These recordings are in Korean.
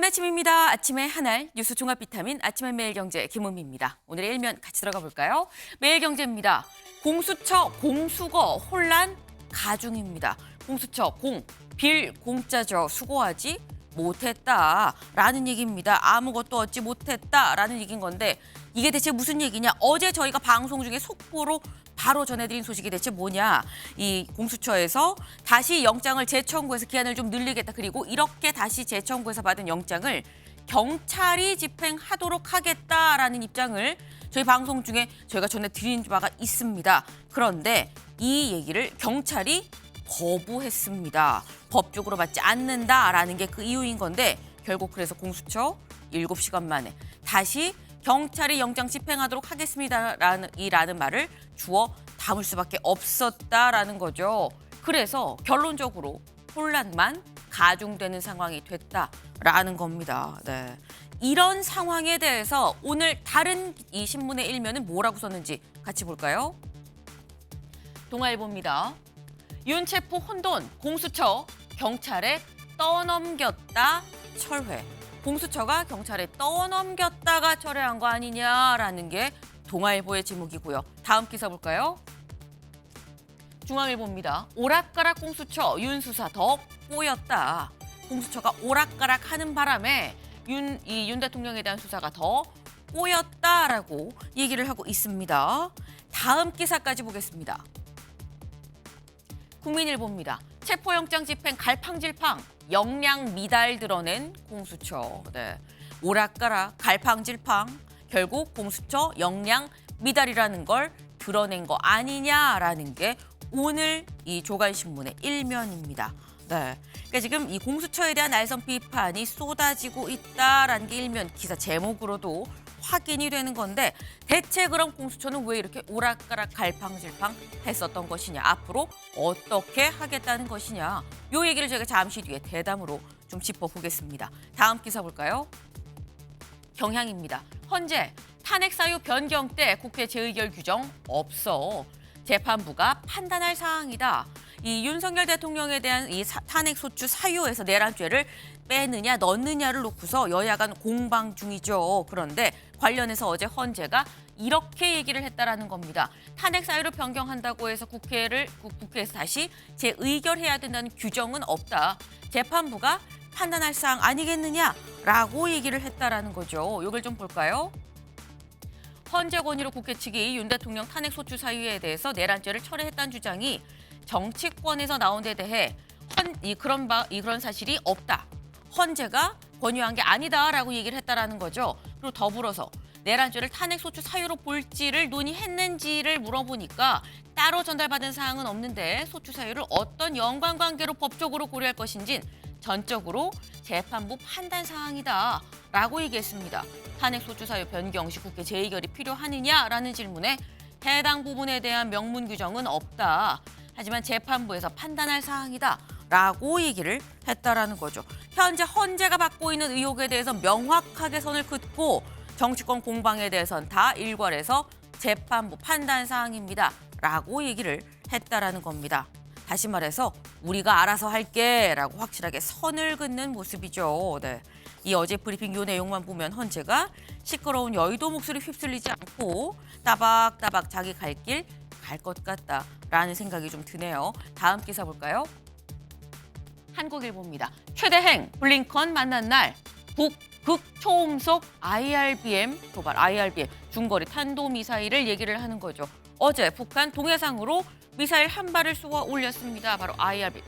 아침입니다. 아침의 하나를 뉴스 종합 비타민 아침의 매일경제 김은미입니다. 오늘의 일면 같이 들어가 볼까요? 매일경제입니다. 공수처 공수거 혼란 가중입니다. 공수처 빌 공짜죠. 수고하지 못했다라는 얘기입니다. 아무것도 얻지 못했다라는 얘기인 건데 이게 대체 무슨 얘기냐? 어제 저희가 방송 중에 속보로 바로 전해드린 소식이 대체 뭐냐. 이 공수처에서 다시 영장을 재청구해서 기한을 좀 늘리겠다. 그리고 이렇게 다시 재청구해서 받은 영장을 경찰이 집행하도록 하겠다라는 입장을 저희 방송 중에 저희가 전해드린 바가 있습니다. 그런데 이 얘기를 경찰이 거부했습니다. 법적으로 맞지 않는다라는 게 그 이유인 건데 결국 그래서 공수처 7시간 만에 다시 경찰이 영장 집행하도록 하겠습니다라는 말을 주워 담을 수밖에 없었다라는 거죠. 그래서 결론적으로 혼란만 가중되는 상황이 됐다라는 겁니다. 네. 이런 상황에 대해서 오늘 다른 이 신문의 일면은 뭐라고 썼는지 같이 볼까요? 동아일보입니다. 윤체포 혼돈, 공수처 경찰에 떠넘겼다 철회. 공수처가 경찰에 떠넘겼다가 철회한 거 아니냐라는 게 동아일보의 제목이고요. 다음 기사 볼까요? 중앙일보입니다. 오락가락 공수처 윤 수사 더 꼬였다. 공수처가 오락가락 하는 바람에 윤 대통령에 대한 수사가 더 꼬였다라고 얘기를 하고 있습니다. 다음 기사까지 보겠습니다. 국민일보입니다. 체포영장 집행 갈팡질팡 역량 미달 드러낸 공수처. 네. 오락가락 갈팡질팡 결국 공수처 역량 미달이라는 걸 드러낸 거 아니냐라는 게 오늘 이 조간신문의 일면입니다. 네. 그러니까 지금 이 공수처에 대한 날선 비판이 쏟아지고 있다라는 게 일면 기사 제목으로도 확인이 되는 건데 대체 그럼 공수처는 왜 이렇게 오락가락 갈팡질팡 했었던 것이냐, 앞으로 어떻게 하겠다는 것이냐, 요 얘기를 저희가 잠시 뒤에 대담으로 좀 짚어보겠습니다. 다음 기사 볼까요? 경향입니다. 헌재 탄핵 사유 변경 때 국회 재의결 규정 없어. 재판부가 판단할 사항이다. 이 윤석열 대통령에 대한 이 탄핵 소추 사유에서 내란죄를 빼느냐 넣느냐를 놓고서 여야 간 공방 중이죠. 그런데 관련해서 어제 헌재가 이렇게 얘기를 했다라는 겁니다. 탄핵 사유를 변경한다고 해서 국회에서 다시 재의결해야 된다는 규정은 없다. 재판부가 판단할 사항 아니겠느냐라고 얘기를 했다라는 거죠. 이걸 좀 볼까요? 헌재 건의로 국회 측이 윤 대통령 탄핵 소추 사유에 대해서 내란죄를 철회했다는 주장이 정치권에서 나온 데 대해 그런 사실이 없다. 헌재가 권유한 게 아니다라고 얘기를 했다라는 거죠. 그리고 더불어서 내란죄를 탄핵 소추 사유로 볼지를 논의했는지를 물어보니까 따로 전달받은 사항은 없는데 소추 사유를 어떤 연관관계로 법적으로 고려할 것인진 전적으로 재판부 판단 사항이다라고 얘기했습니다. 탄핵 소추 사유 변경 시 국회 재의결이 필요하느냐라는 질문에 해당 부분에 대한 명문 규정은 없다. 하지만 재판부에서 판단할 사항이다라고 얘기를 했다라는 거죠. 현재 헌재가 받고 있는 의혹에 대해서 명확하게 선을 긋고 정치권 공방에 대해서는 다 일괄해서 재판부 판단 사항입니다라고 얘기를 했다라는 겁니다. 다시 말해서 우리가 알아서 할게라고 확실하게 선을 긋는 모습이죠. 네. 이 어제 브리핑 요 내용만 보면 헌재가 시끄러운 여의도 목소리 휩쓸리지 않고 따박따박 자기 갈 길 갈 것 같다라는 생각이 좀 드네요. 다음 기사 볼까요? 한국일보입니다. 최대행 블링컨 만난 날 극초음속 IRBM 도발, IRBM 중거리 탄도미사일을 얘기를 하는 거죠. 어제 북한 동해상으로 미사일 한 발을 쏘아 올렸습니다. 바로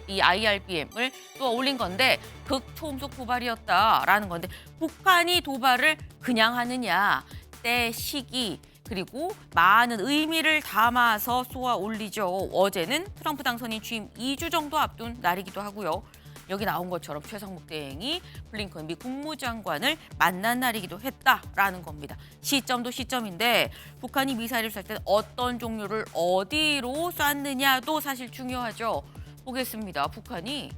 이 IRBM을 쏘아 올린 건데 극초음속 도발이었다라는 건데 북한이 도발을 그냥 하느냐, 때, 시기, 그리고 많은 의미를 담아서 쏘아 올리죠. 어제는 트럼프 당선인 취임 2주 정도 앞둔 날이기도 하고요. 여기 나온 것처럼 최상목 대행이 블링컨 미 국무장관을 만난 날이기도 했다라는 겁니다. 시점도 시점인데 북한이 미사일을 쏠 때 어떤 종류를 어디로 쐈느냐도 사실 중요하죠. 보겠습니다. 북한이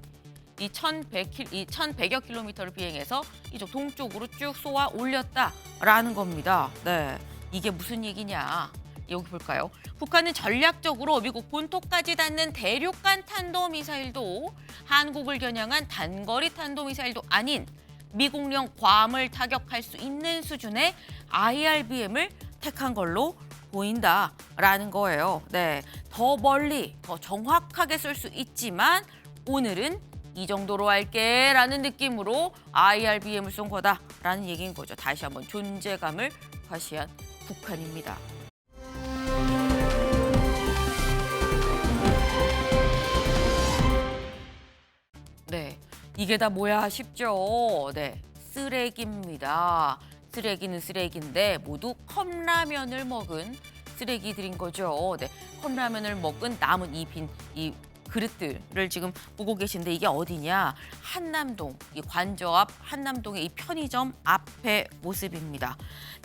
이 1100여 킬로미터를 비행해서 이쪽 동쪽으로 쭉 쏘아 올렸다라는 겁니다. 네, 이게 무슨 얘기냐? 여기 볼까요? 북한은 전략적으로 미국 본토까지 닿는 대륙간 탄도미사일도 한국을 겨냥한 단거리 탄도미사일도 아닌 미국령 괌을 타격할 수 있는 수준의 IRBM을 택한 걸로 보인다라는 거예요. 네, 더 멀리, 더 정확하게 쏠 수 있지만 오늘은 이 정도로 할게라는 느낌으로 IRBM을 쏜 거다라는 얘기인 거죠. 다시 한번 존재감을 과시한 북한입니다. 네, 이게 다 뭐야 싶죠? 네, 쓰레기입니다. 쓰레기는 쓰레기인데 모두 컵라면을 먹은 쓰레기들인 거죠. 네, 컵라면을 먹은 남은 이 그릇들을 지금 보고 계신데 이게 어디냐? 한남동, 이 관저 앞 한남동의 이 편의점 앞의 모습입니다.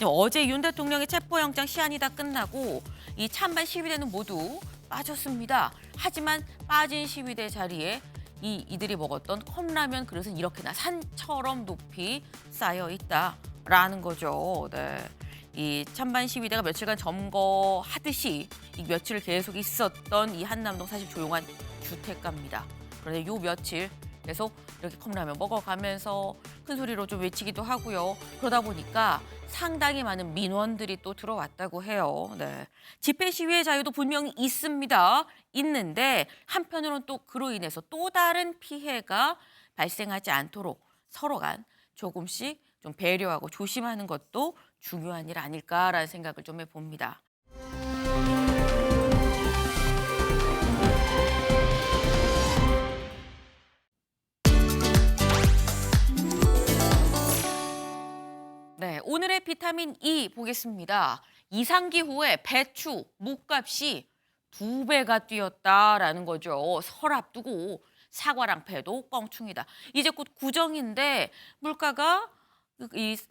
어제 윤 대통령의 체포영장 시한이 다 끝나고 이 찬반 시위대는 모두 빠졌습니다. 하지만 빠진 시위대 자리에 이들이 먹었던 컵라면 그릇은 이렇게나 산처럼 높이 쌓여 있다라는 거죠. 네. 이 찬반 시위대가 며칠간 점거하듯이 이 며칠 계속 있었던 이 한남동 사실 조용한 주택가입니다. 그런데 요 며칠 계속 이렇게 컵라면 먹어가면서 큰 소리로 좀 외치기도 하고요. 그러다 보니까 상당히 많은 민원들이 또 들어왔다고 해요. 네. 집회 시위의 자유도 분명히 있습니다. 있는데 한편으로는 또 그로 인해서 또 다른 피해가 발생하지 않도록 서로 간 조금씩 좀 배려하고 조심하는 것도 중요한 일 아닐까라는 생각을 좀 해봅니다. 네, 오늘의 비타민 E 보겠습니다. 이상기후에 배추, 묵값이 2배가 뛰었다라는 거죠. 설 앞두고 사과랑 배도 껑충이다. 이제 곧 구정인데 물가가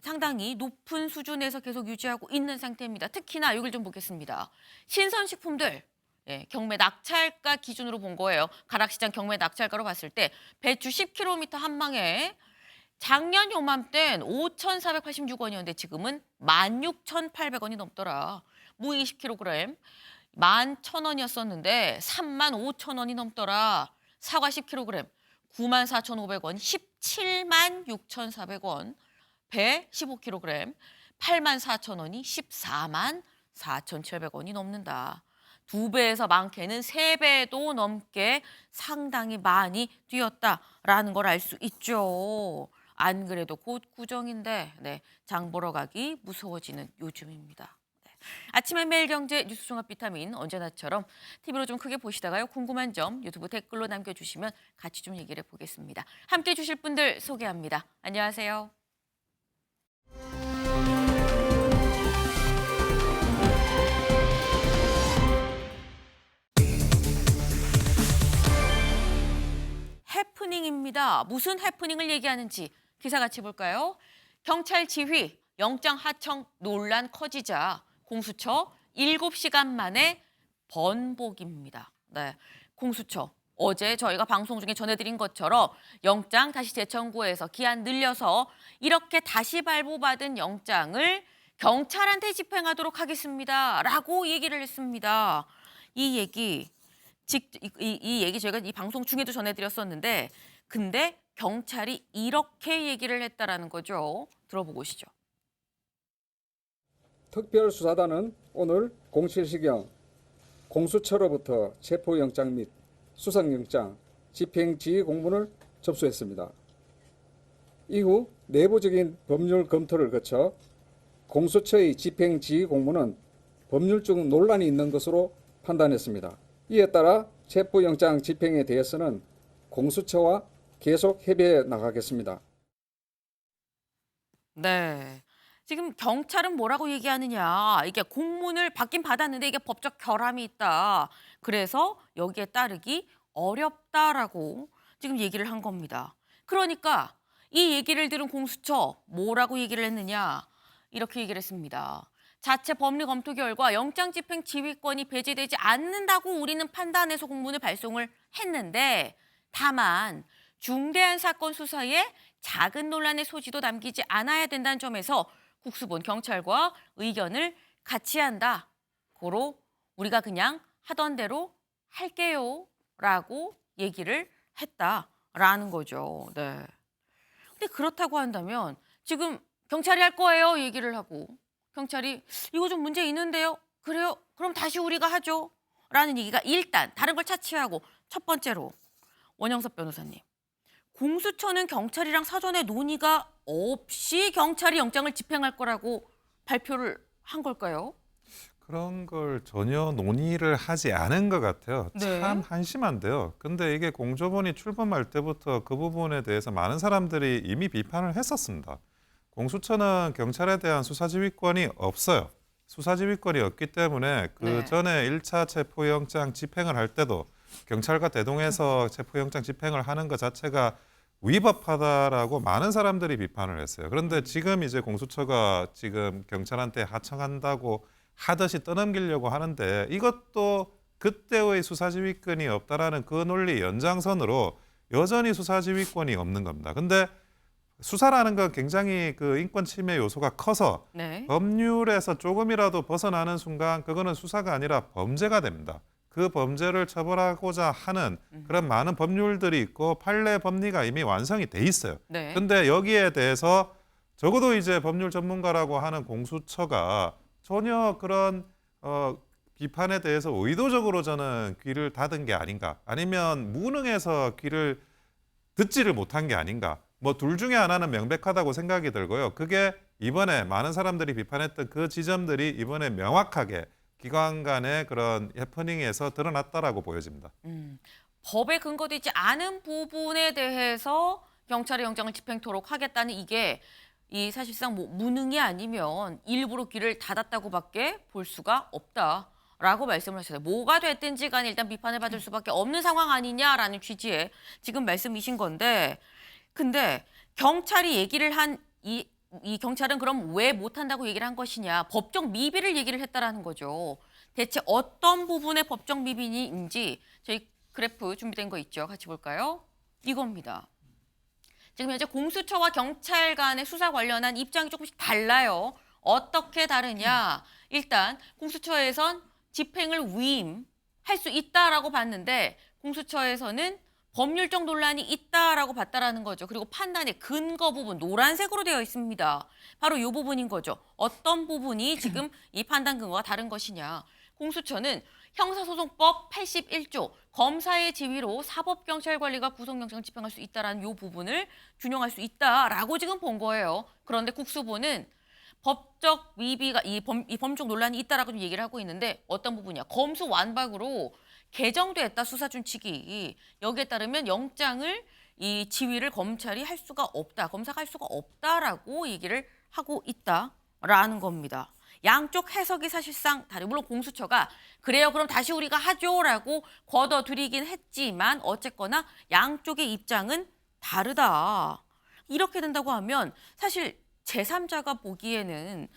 상당히 높은 수준에서 계속 유지하고 있는 상태입니다. 특히나 여기를 좀 보겠습니다. 신선식품들. 경매 낙찰가 기준으로 본 거예요. 가락시장 경매 낙찰가로 봤을 때 배추 10kg 한 망에 작년 요맘때는 5,486원이었는데 지금은 16,800원이 넘더라. 무 20kg 11,000원이었었는데 35,000원이 넘더라. 사과 10kg 94,500원, 176,400원. 배 15kg 84,000원이 144,700원이 넘는다. 2배에서 많게는 3배도 넘게 상당히 많이 뛰었다라는 걸 알 수 있죠. 안 그래도 곧 구정인데 장 보러 가기 무서워지는 요즘입니다. 아침에 매일경제 뉴스 종합 비타민 언제나처럼 TV로 좀 크게 보시다가요. 궁금한 점 유튜브 댓글로 남겨주시면 같이 좀 얘기를 해보겠습니다. 함께해 주실 분들 소개합니다. 안녕하세요. 해프닝입니다. 무슨 해프닝을 얘기하는지 기사 같이 볼까요? 경찰 지휘, 영장 하청 논란 커지자 공수처 7시간 만에 번복입니다. 네, 공수처. 어제 저희가 방송 중에 전해드린 것처럼 영장 다시 재청구해서 기한 늘려서 이렇게 다시 발부받은 영장을 경찰한테 집행하도록 하겠습니다. 라고 얘기를 했습니다. 이 얘기 저희가 이 방송 중에도 전해드렸었는데 근데 경찰이 이렇게 얘기를 했다라는 거죠. 들어보고 오시죠. 특별수사단은 오늘 07시경 공수처로부터 체포영장 및 수상영장, 집행지휘 공문을 접수했습니다. 이후 내부적인 법률 검토를 거쳐 공수처의 집행지휘 공문은 법률적 논란이 있는 것으로 판단했습니다. 이에 따라 체포영장 집행에 대해서는 공수처와 계속 협의해 나가겠습니다. 네. 지금 경찰은 뭐라고 얘기하느냐. 이게 공문을 받긴 받았는데 이게 법적 결함이 있다. 그래서 여기에 따르기 어렵다라고 지금 얘기를 한 겁니다. 그러니까 이 얘기를 들은 공수처 뭐라고 얘기를 했느냐. 이렇게 얘기를 했습니다. 자체 법리 검토 결과 영장 집행 지휘권이 배제되지 않는다고 우리는 판단해서 공문을 발송을 했는데 다만 중대한 사건 수사에 작은 논란의 소지도 남기지 않아야 된다는 점에서 국수본 경찰과 의견을 같이 한다. 고로 우리가 그냥 하던 대로 할게요. 라고 얘기를 했다라는 거죠. 네. 근데 그렇다고 한다면 지금 경찰이 할 거예요 얘기를 하고 경찰이 이거 좀 문제 있는데요. 그래요? 그럼 다시 우리가 하죠. 라는 얘기가 일단 다른 걸 차치하고 첫 번째로 원영섭 변호사님. 공수처는 경찰이랑 사전에 논의가 없이 경찰이 영장을 집행할 거라고 발표를 한 걸까요? 그런 걸 전혀 논의를 하지 않은 것 같아요. 네. 참 한심한데요. 근데 이게 공조본이 출범할 때부터 그 부분에 대해서 많은 사람들이 이미 비판을 했었습니다. 공수처는 경찰에 대한 수사지휘권이 없어요. 수사지휘권이 없기 때문에 그 네. 전에 1차 체포영장 집행을 할 때도 경찰과 대동해서 체포영장 집행을 하는 것 자체가 위법하다라고 많은 사람들이 비판을 했어요. 그런데 지금 이제 공수처가 지금 경찰한테 하청한다고 하듯이 떠넘기려고 하는데 이것도 그때의 수사지휘권이 없다라는 그 논리 연장선으로 여전히 수사지휘권이 없는 겁니다. 근데 수사라는 건 굉장히 그 인권 침해 요소가 커서 네. 법률에서 조금이라도 벗어나는 순간 그거는 수사가 아니라 범죄가 됩니다. 그 범죄를 처벌하고자 하는 그런 많은 법률들이 있고 판례 법리가 이미 완성이 돼 있어요. 네. 근데 여기에 대해서 적어도 이제 법률 전문가라고 하는 공수처가 전혀 그런 비판에 대해서 의도적으로 저는 귀를 닫은 게 아닌가, 아니면 무능해서 귀를 듣지를 못한 게 아닌가. 뭐 둘 중에 하나는 명백하다고 생각이 들고요. 그게 이번에 많은 사람들이 비판했던 그 지점들이 이번에 명확하게 기관 간의 그런 해프닝에서 드러났다라고 보여집니다. 법에 근거되지 않은 부분에 대해서 경찰의 영장을 집행토록 하겠다는 이게 이 사실상 뭐 무능이 아니면 일부러 귀를 닫았다고밖에 볼 수가 없다라고 말씀을 하셨어요. 뭐가 됐든지 간에 일단 비판을 받을 수밖에 없는 상황 아니냐라는 취지의 지금 말씀이신 건데, 근데 경찰이 얘기를 한 이 경찰은 그럼 왜 못한다고 얘기를 한 것이냐, 법적 미비를 얘기를 했다라는 거죠. 대체 어떤 부분의 법적 미비인지 저희 그래프 준비된 거 있죠. 같이 볼까요? 이겁니다. 지금 현재 공수처와 경찰 간의 수사 관련한 입장이 조금씩 달라요. 어떻게 다르냐? 일단 공수처에선 집행을 위임할 수 있다라고 봤는데 공수처에서는 법률적 논란이 있다라고 봤다라는 거죠. 그리고 판단의 근거 부분 노란색으로 되어 있습니다. 바로 이 부분인 거죠. 어떤 부분이 지금 이 판단 근거가 다른 것이냐. 공수처는 형사소송법 81조 검사의 지위로 사법경찰관리가 구속영장을 집행할 수 있다라는 이 부분을 준용할 수 있다라고 지금 본 거예요. 그런데 국수부는 법적 위비가 이 법적 논란이 있다라고 좀 얘기를 하고 있는데 어떤 부분이야? 검수 완박으로 개정됐다 수사준칙이. 여기에 따르면 영장을 이 지위를 검찰이 할 수가 없다, 검사가 할 수가 없다라고 얘기를 하고 있다라는 겁니다. 양쪽 해석이 사실상 다르고, 물론 공수처가 그래요 그럼 다시 우리가 하죠라고 걷어들이긴 했지만 어쨌거나 양쪽의 입장은 다르다. 이렇게 된다고 하면 사실 제3자가 보기에는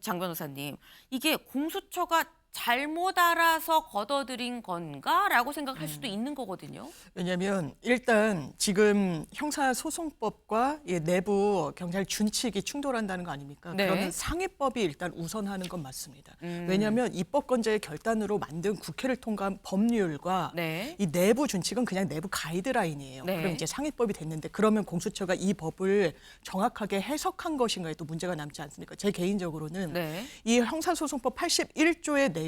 장 변호사님, 이게 공수처가 잘못 알아서 걷어들인 건가라고 생각할 수도 있는 거거든요. 왜냐하면 일단 지금 형사소송법과 내부 경찰 준칙이 충돌한다는 거 아닙니까? 네. 그러면 상위법이 일단 우선하는 건 맞습니다. 왜냐하면 입법권자의 결단으로 만든 국회를 통과한 법률과 네. 이 내부 준칙은 그냥 내부 가이드라인이에요. 네. 그럼 이제 상위법이 됐는데 그러면 공수처가 이 법을 정확하게 해석한 것인가에 또 문제가 남지 않습니까? 제 개인적으로는 네. 이 형사소송법 81조의 내용은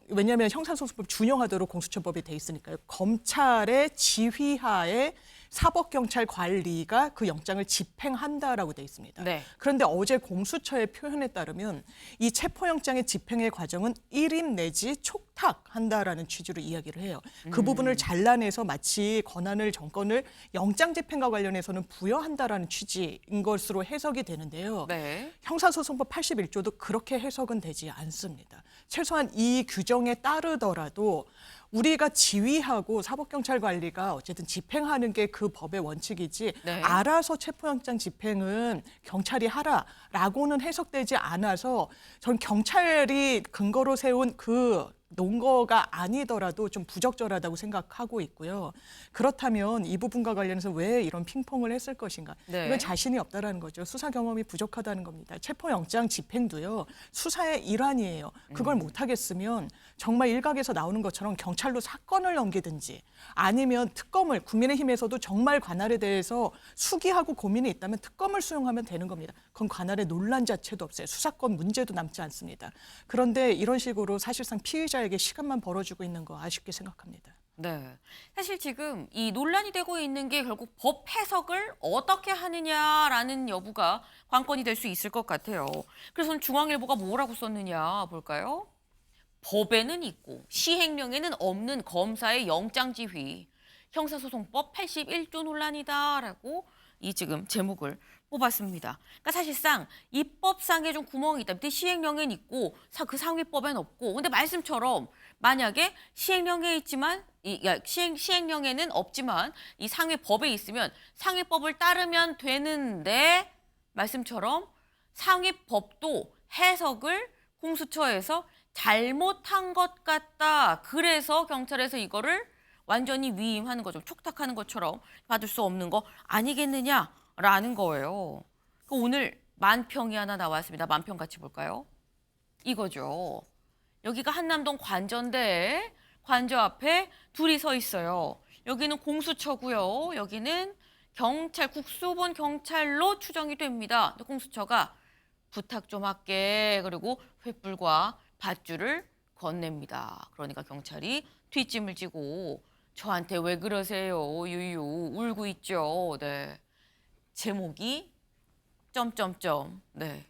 왜냐하면 형사소송법 준용하도록 공수처법이 돼 있으니까요. 검찰의 지휘하에 사법경찰 관리가 그 영장을 집행한다라고 돼 있습니다. 네. 그런데 어제 공수처의 표현에 따르면 이 체포영장의 집행의 과정은 일임 내지 촉탁한다라는 취지로 이야기를 해요. 그 부분을 잘라내서 마치 권한을 정권을 영장 집행과 관련해서는 부여한다라는 취지인 것으로 해석이 되는데요. 네. 형사소송법 81조도 그렇게 해석은 되지 않습니다. 최소한 이 규정에 따르더라도 우리가 지휘하고 사법경찰 관리가 어쨌든 집행하는 게 그 법의 원칙이지 네. 알아서 체포영장 집행은 경찰이 하라라고는 해석되지 않아서 전 경찰이 근거로 세운 그 논거가 아니더라도 좀 부적절하다고 생각하고 있고요. 그렇다면 이 부분과 관련해서 왜 이런 핑퐁을 했을 것인가? 네. 이건 자신이 없다라는 거죠. 수사 경험이 부족하다는 겁니다. 체포영장 집행도요. 수사의 일환이에요. 그걸 못하겠으면 정말 일각에서 나오는 것처럼 경찰로 사건을 넘기든지 아니면 특검을 국민의힘에서도 정말 관할에 대해서 수기하고 고민이 있다면 특검을 수용하면 되는 겁니다. 그건 관할의 논란 자체도 없어요. 수사권 문제도 남지 않습니다. 그런데 이런 식으로 사실상 피의자에게 시간만 벌어주고 있는 거 아쉽게 생각합니다. 네. 사실 지금 이 논란이 되고 있는 게 결국 법 해석을 어떻게 하느냐라는 여부가 관건이 될 수 있을 것 같아요. 그래서 오늘 중앙일보가 뭐라고 썼느냐 볼까요? 법에는 있고 시행령에는 없는 검사의 영장지휘, 형사소송법 81조 논란이다라고 이 지금 제목을 뽑았습니다. 그러니까 사실상 입법상에 좀 구멍이 있다. 밑에 시행령에는 있고 그 상위법에는 없고. 근데 말씀처럼 만약에 시행령에 있지만 시행령에는 없지만 이 상위법에 있으면 상위법을 따르면 되는데 말씀처럼 상위법도 해석을 공수처에서 잘못한 것 같다. 그래서 경찰에서 이거를 완전히 위임하는 거죠. 촉탁하는 것처럼 받을 수 없는 거 아니겠느냐라는 거예요. 오늘 만평이 하나 나왔습니다. 만평 같이 볼까요? 이거죠. 여기가 한남동 관저인데 관저 앞에 둘이 서 있어요. 여기는 공수처고요. 여기는 경찰, 국수본 경찰로 추정이 됩니다. 근데 공수처가 부탁 좀 할게. 그리고 횃불과 밧줄을 건넵니다. 그러니까 경찰이 뒷짐을 지고 저한테 왜 그러세요? 유유 울고 있죠. 네. 제목이 점점점. 네.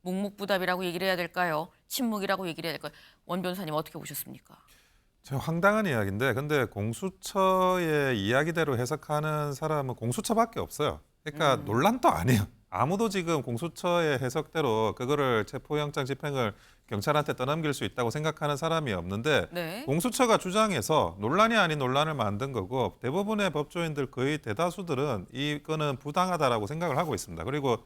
묵묵부답이라고 얘기를 해야 될까요? 침묵이라고 얘기를 해야 될까요? 원 변호사님 어떻게 보셨습니까? 참 황당한 이야기인데 근데 공수처의 이야기대로 해석하는 사람은 공수처밖에 없어요. 그러니까 논란도 아니에요. 아무도 지금 공수처의 해석대로 그거를 체포영장 집행을 경찰한테 떠넘길 수 있다고 생각하는 사람이 없는데 네. 공수처가 주장해서 논란이 아닌 논란을 만든 거고 대부분의 법조인들 거의 대다수들은 이거는 부당하다라고 생각을 하고 있습니다. 그리고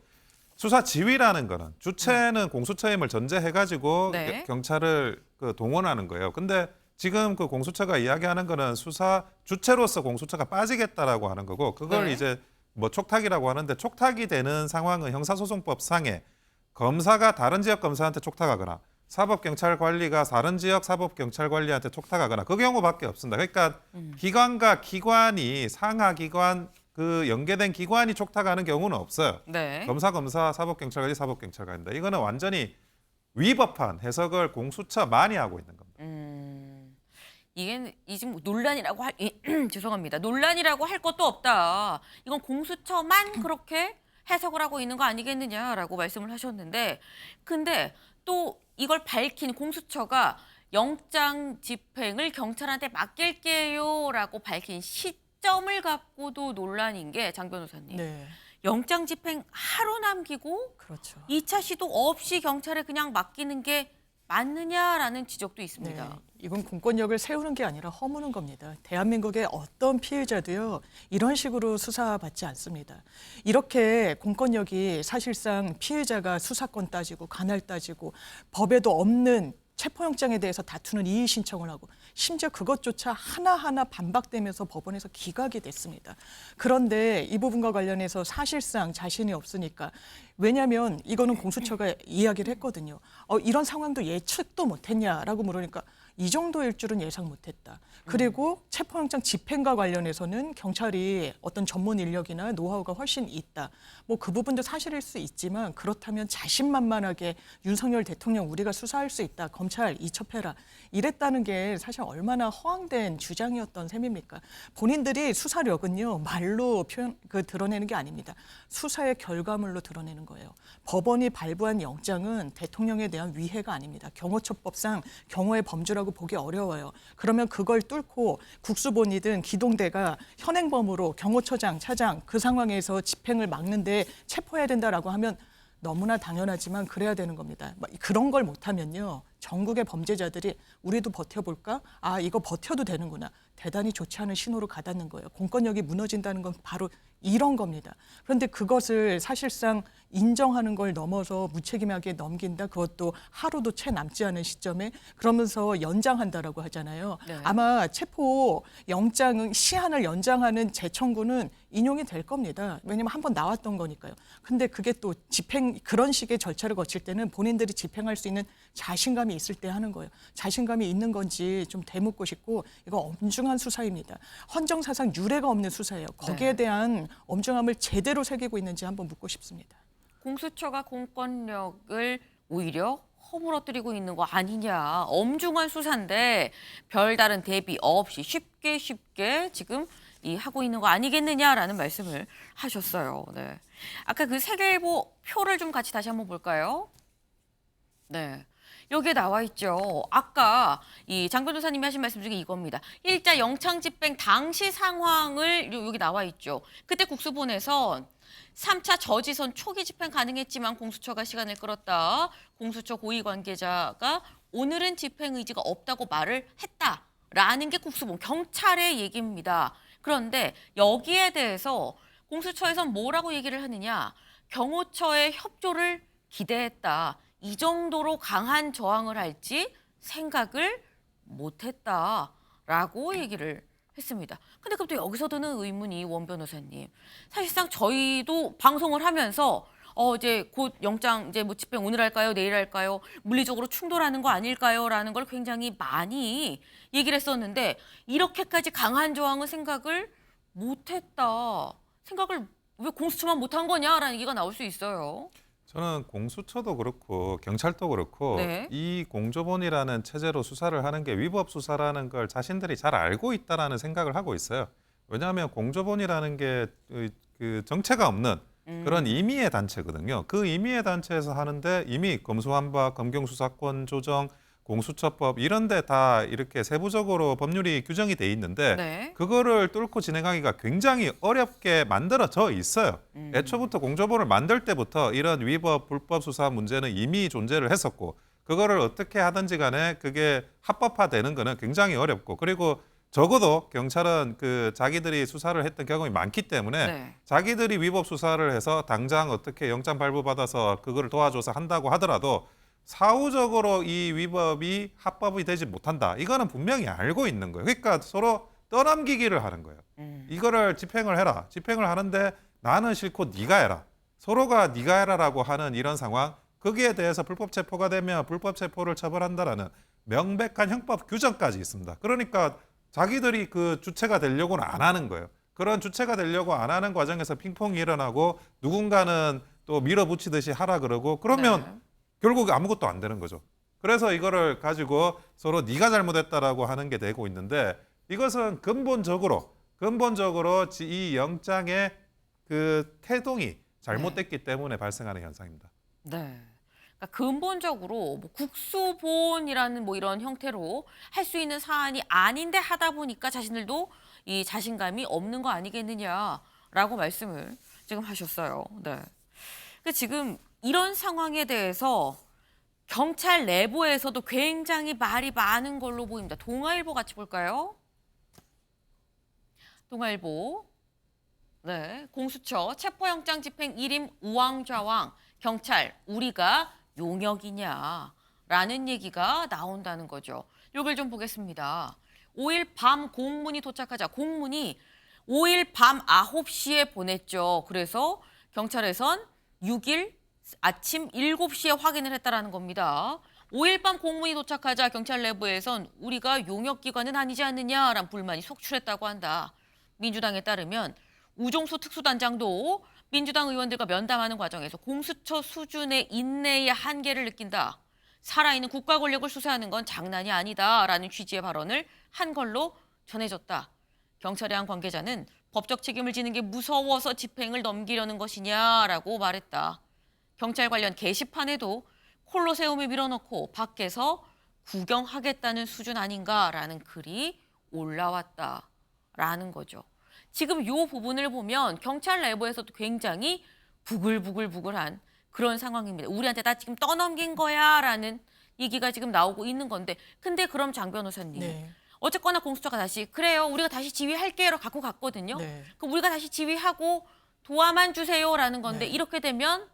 수사 지휘라는 거는 주체는 공수처임을 전제해가지고 네. 경찰을 동원하는 거예요. 근데 지금 그 공수처가 이야기하는 거는 수사 주체로서 공수처가 빠지겠다라고 하는 거고 그걸 네. 이제 뭐 촉탁이라고 하는데 촉탁이 되는 상황은 형사소송법상에 검사가 다른 지역 검사한테 촉탁하거나 사법경찰관리가 다른 지역 사법경찰관리한테 촉탁하거나 그 경우밖에 없습니다. 그러니까 기관과 기관이 상하기관 그 연계된 기관이 촉탁하는 경우는 없어요. 네. 검사, 사법경찰관리, 사법경찰관인데 이거는 완전히 위법한 해석을 공수처만이 하고 있는 겁니다. 이게 지금 논란이라고 죄송합니다. 논란이라고 할 것도 없다. 이건 공수처만 그렇게 해석을 하고 있는 거 아니겠느냐라고 말씀을 하셨는데 근데 또 이걸 밝힌 공수처가 영장 집행을 경찰한테 맡길게요라고 밝힌 시점을 갖고도 논란인 게 장 변호사님. 네, 영장 집행 하루 남기고 그렇죠. 2차 시도 없이 경찰에 그냥 맡기는 게 맞느냐라는 지적도 있습니다. 네, 이건 공권력을 세우는 게 아니라 허무는 겁니다. 대한민국의 어떤 피해자도요 이런 식으로 수사받지 않습니다. 이렇게 공권력이 사실상 피해자가 수사권 따지고 관할 따지고 법에도 없는 체포영장에 대해서 다투는 이의 신청을 하고 심지어 그것조차 하나하나 반박되면서 법원에서 기각이 됐습니다. 그런데 이 부분과 관련해서 사실상 자신이 없으니까 왜냐하면 이거는 공수처가 이야기를 했거든요. 이런 상황도 예측도 못했냐라고 물으니까 이 정도일 줄은 예상 못했다. 그리고 체포영장 집행과 관련해서는 경찰이 어떤 전문 인력이나 노하우가 훨씬 있다. 뭐 그 부분도 사실일 수 있지만 그렇다면 자신만만하게 윤석열 대통령 우리가 수사할 수 있다. 검찰 이첩해라. 이랬다는 게 사실 얼마나 허황된 주장이었던 셈입니까? 본인들이 수사력은요 말로 드러내는 게 아닙니다. 수사의 결과물로 드러내는 거예요. 법원이 발부한 영장은 대통령에 대한 위해가 아닙니다. 경호처법상 경호의 범주라고 보기 어려워요. 그러면 그걸 뚫고 국수본이든 기동대가 현행범으로 경호처장, 차장 그 상황에서 집행을 막는데 체포해야 된다라고 하면 너무나 당연하지만 그래야 되는 겁니다. 그런 걸 못하면요. 전국의 범죄자들이 우리도 버텨볼까? 아, 이거 버텨도 되는구나. 대단히 좋지 않은 신호로 가닿는 거예요. 공권력이 무너진다는 건 바로 이런 겁니다. 그런데 그것을 사실상 인정하는 걸 넘어서 무책임하게 넘긴다. 그것도 하루도 채 남지 않은 시점에 그러면서 연장한다라고 하잖아요. 네. 아마 체포 영장 시한을 연장하는 재청구는 인용이 될 겁니다. 왜냐하면 한번 나왔던 거니까요. 근데 그게 또 집행 그런 식의 절차를 거칠 때는 본인들이 집행할 수 있는 자신감이 있을 때 하는 거예요. 자신감이 있는 건지 좀 되묻고 싶고 이거 엄중한 수사입니다. 헌정사상 유례가 없는 수사예요. 거기에 대한 엄중함을 제대로 새기고 있는지 한번 묻고 싶습니다. 공수처가 공권력을 오히려 허물어뜨리고 있는 거 아니냐. 엄중한 수사인데 별다른 대비 없이 쉽게 지금 하고 있는 거 아니겠느냐라는 말씀을 하셨어요. 네. 아까 그 세계일보 표를 좀 같이 다시 한번 볼까요? 네. 여기에 나와 있죠. 아까 이 장 변호사님이 하신 말씀 중에 이겁니다. 일자 영장 집행 당시 상황을 여기 나와 있죠. 그때 국수본에서 3차 저지선 초기 집행 가능했지만 공수처가 시간을 끌었다. 공수처 고위 관계자가 오늘은 집행 의지가 없다고 말을 했다라는 게 국수본 경찰의 얘기입니다. 그런데 여기에 대해서 공수처에선 뭐라고 얘기를 하느냐. 경호처의 협조를 기대했다. 이 정도로 강한 저항을 할지 생각을 못했다라고 얘기를 했습니다. 근데 그럼 또 여기서 드는 의문이 원 변호사님. 사실상 저희도 방송을 하면서 이제 곧 영장 이제 뭐 집행 오늘 할까요? 내일 할까요? 물리적으로 충돌하는 거 아닐까요? 라는 걸 굉장히 많이 얘기를 했었는데 이렇게까지 강한 저항을 생각을 못했다. 생각을 왜 공수처만 못한 거냐라는 얘기가 나올 수 있어요. 저는 공수처도 그렇고 경찰도 그렇고 네. 이 공조본이라는 체제로 수사를 하는 게 위법 수사라는 걸 자신들이 잘 알고 있다라는 생각을 하고 있어요. 왜냐하면 공조본이라는 게 그 정체가 없는 그런 임의의 단체거든요. 그 임의의 단체에서 하는데 이미 검수완박, 검경수사권 조정, 공수처법 이런 데 다 이렇게 세부적으로 법률이 규정이 돼 있는데 네. 그거를 뚫고 진행하기가 굉장히 어렵게 만들어져 있어요. 애초부터 공조본을 만들 때부터 이런 위법, 불법 수사 문제는 이미 존재를 했었고 그거를 어떻게 하든지 간에 그게 합법화되는 거는 굉장히 어렵고 그리고 적어도 경찰은 그 자기들이 수사를 했던 경험이 많기 때문에 네. 자기들이 위법 수사를 해서 당장 어떻게 영장 발부받아서 그거를 도와줘서 한다고 하더라도 사후적으로 이 위법이 합법이 되지 못한다. 이거는 분명히 알고 있는 거예요. 그러니까 서로 떠넘기기를 하는 거예요. 이거를 집행을 해라. 집행을 하는데 나는 싫고 네가 해라. 서로가 네가 해라라고 하는 이런 상황. 거기에 대해서 불법 체포가 되면 불법 체포를 처벌한다라는 명백한 형법 규정까지 있습니다. 그러니까 자기들이 그 주체가 되려고는 안 하는 거예요. 그런 주체가 되려고 안 하는 과정에서 핑퐁이 일어나고 누군가는 또 밀어붙이듯이 하라 그러고 그러면 네. 결국 아무것도 안 되는 거죠. 그래서 이거를 가지고 서로 네가 잘못했다라고 하는 게 되고 있는데 이것은 근본적으로 이 영장의 그 태동이 잘못됐기 때문에 발생하는 현상입니다. 네. 그러니까 근본적으로 뭐 국수본이라는 뭐 이런 형태로 할 수 있는 사안이 아닌데 하다 보니까 자신들도 이 자신감이 없는 거 아니겠느냐라고 말씀을 지금 하셨어요. 네. 그 지금 이런 상황에 대해서 경찰 내부에서도 굉장히 말이 많은 걸로 보입니다. 동아일보 같이 볼까요? 동아일보. 네, 공수처 체포영장 집행 1임 우왕좌왕 경찰 우리가 용역이냐라는 얘기가 나온다는 거죠. 이걸 좀 보겠습니다. 5일 밤 공문이 도착하자 공문이 5일 밤 9시에 보냈죠. 그래서 경찰에선 6일 아침 7시에 확인을 했다라는 겁니다. 5일 밤 공문이 도착하자 경찰 내부에선 우리가 용역기관은 아니지 않느냐라는 불만이 속출했다고 한다. 민주당에 따르면 우종수 특수단장도 민주당 의원들과 면담하는 과정에서 공수처 수준의 인내의 한계를 느낀다. 살아있는 국가 권력을 수사하는 건 장난이 아니다라는 취지의 발언을 한 걸로 전해졌다. 경찰의 한 관계자는 법적 책임을 지는 게 무서워서 집행을 넘기려는 것이냐라고 말했다. 경찰 관련 게시판에도 콜로세움에 밀어넣고 밖에서 구경하겠다는 수준 아닌가라는 글이 올라왔다라는 거죠. 지금 이 부분을 보면 경찰 내부에서도 굉장히 부글부글한 그런 상황입니다. 우리한테 다 지금 떠넘긴 거야라는 얘기가 지금 나오고 있는 건데 근데 그럼 장 변호사님 네. 어쨌거나 공수처가 다시 그래요. 우리가 다시 지휘할게요로 갖고 갔거든요. 네. 그럼 우리가 다시 지휘하고 도와만 주세요라는 건데 네. 이렇게 되면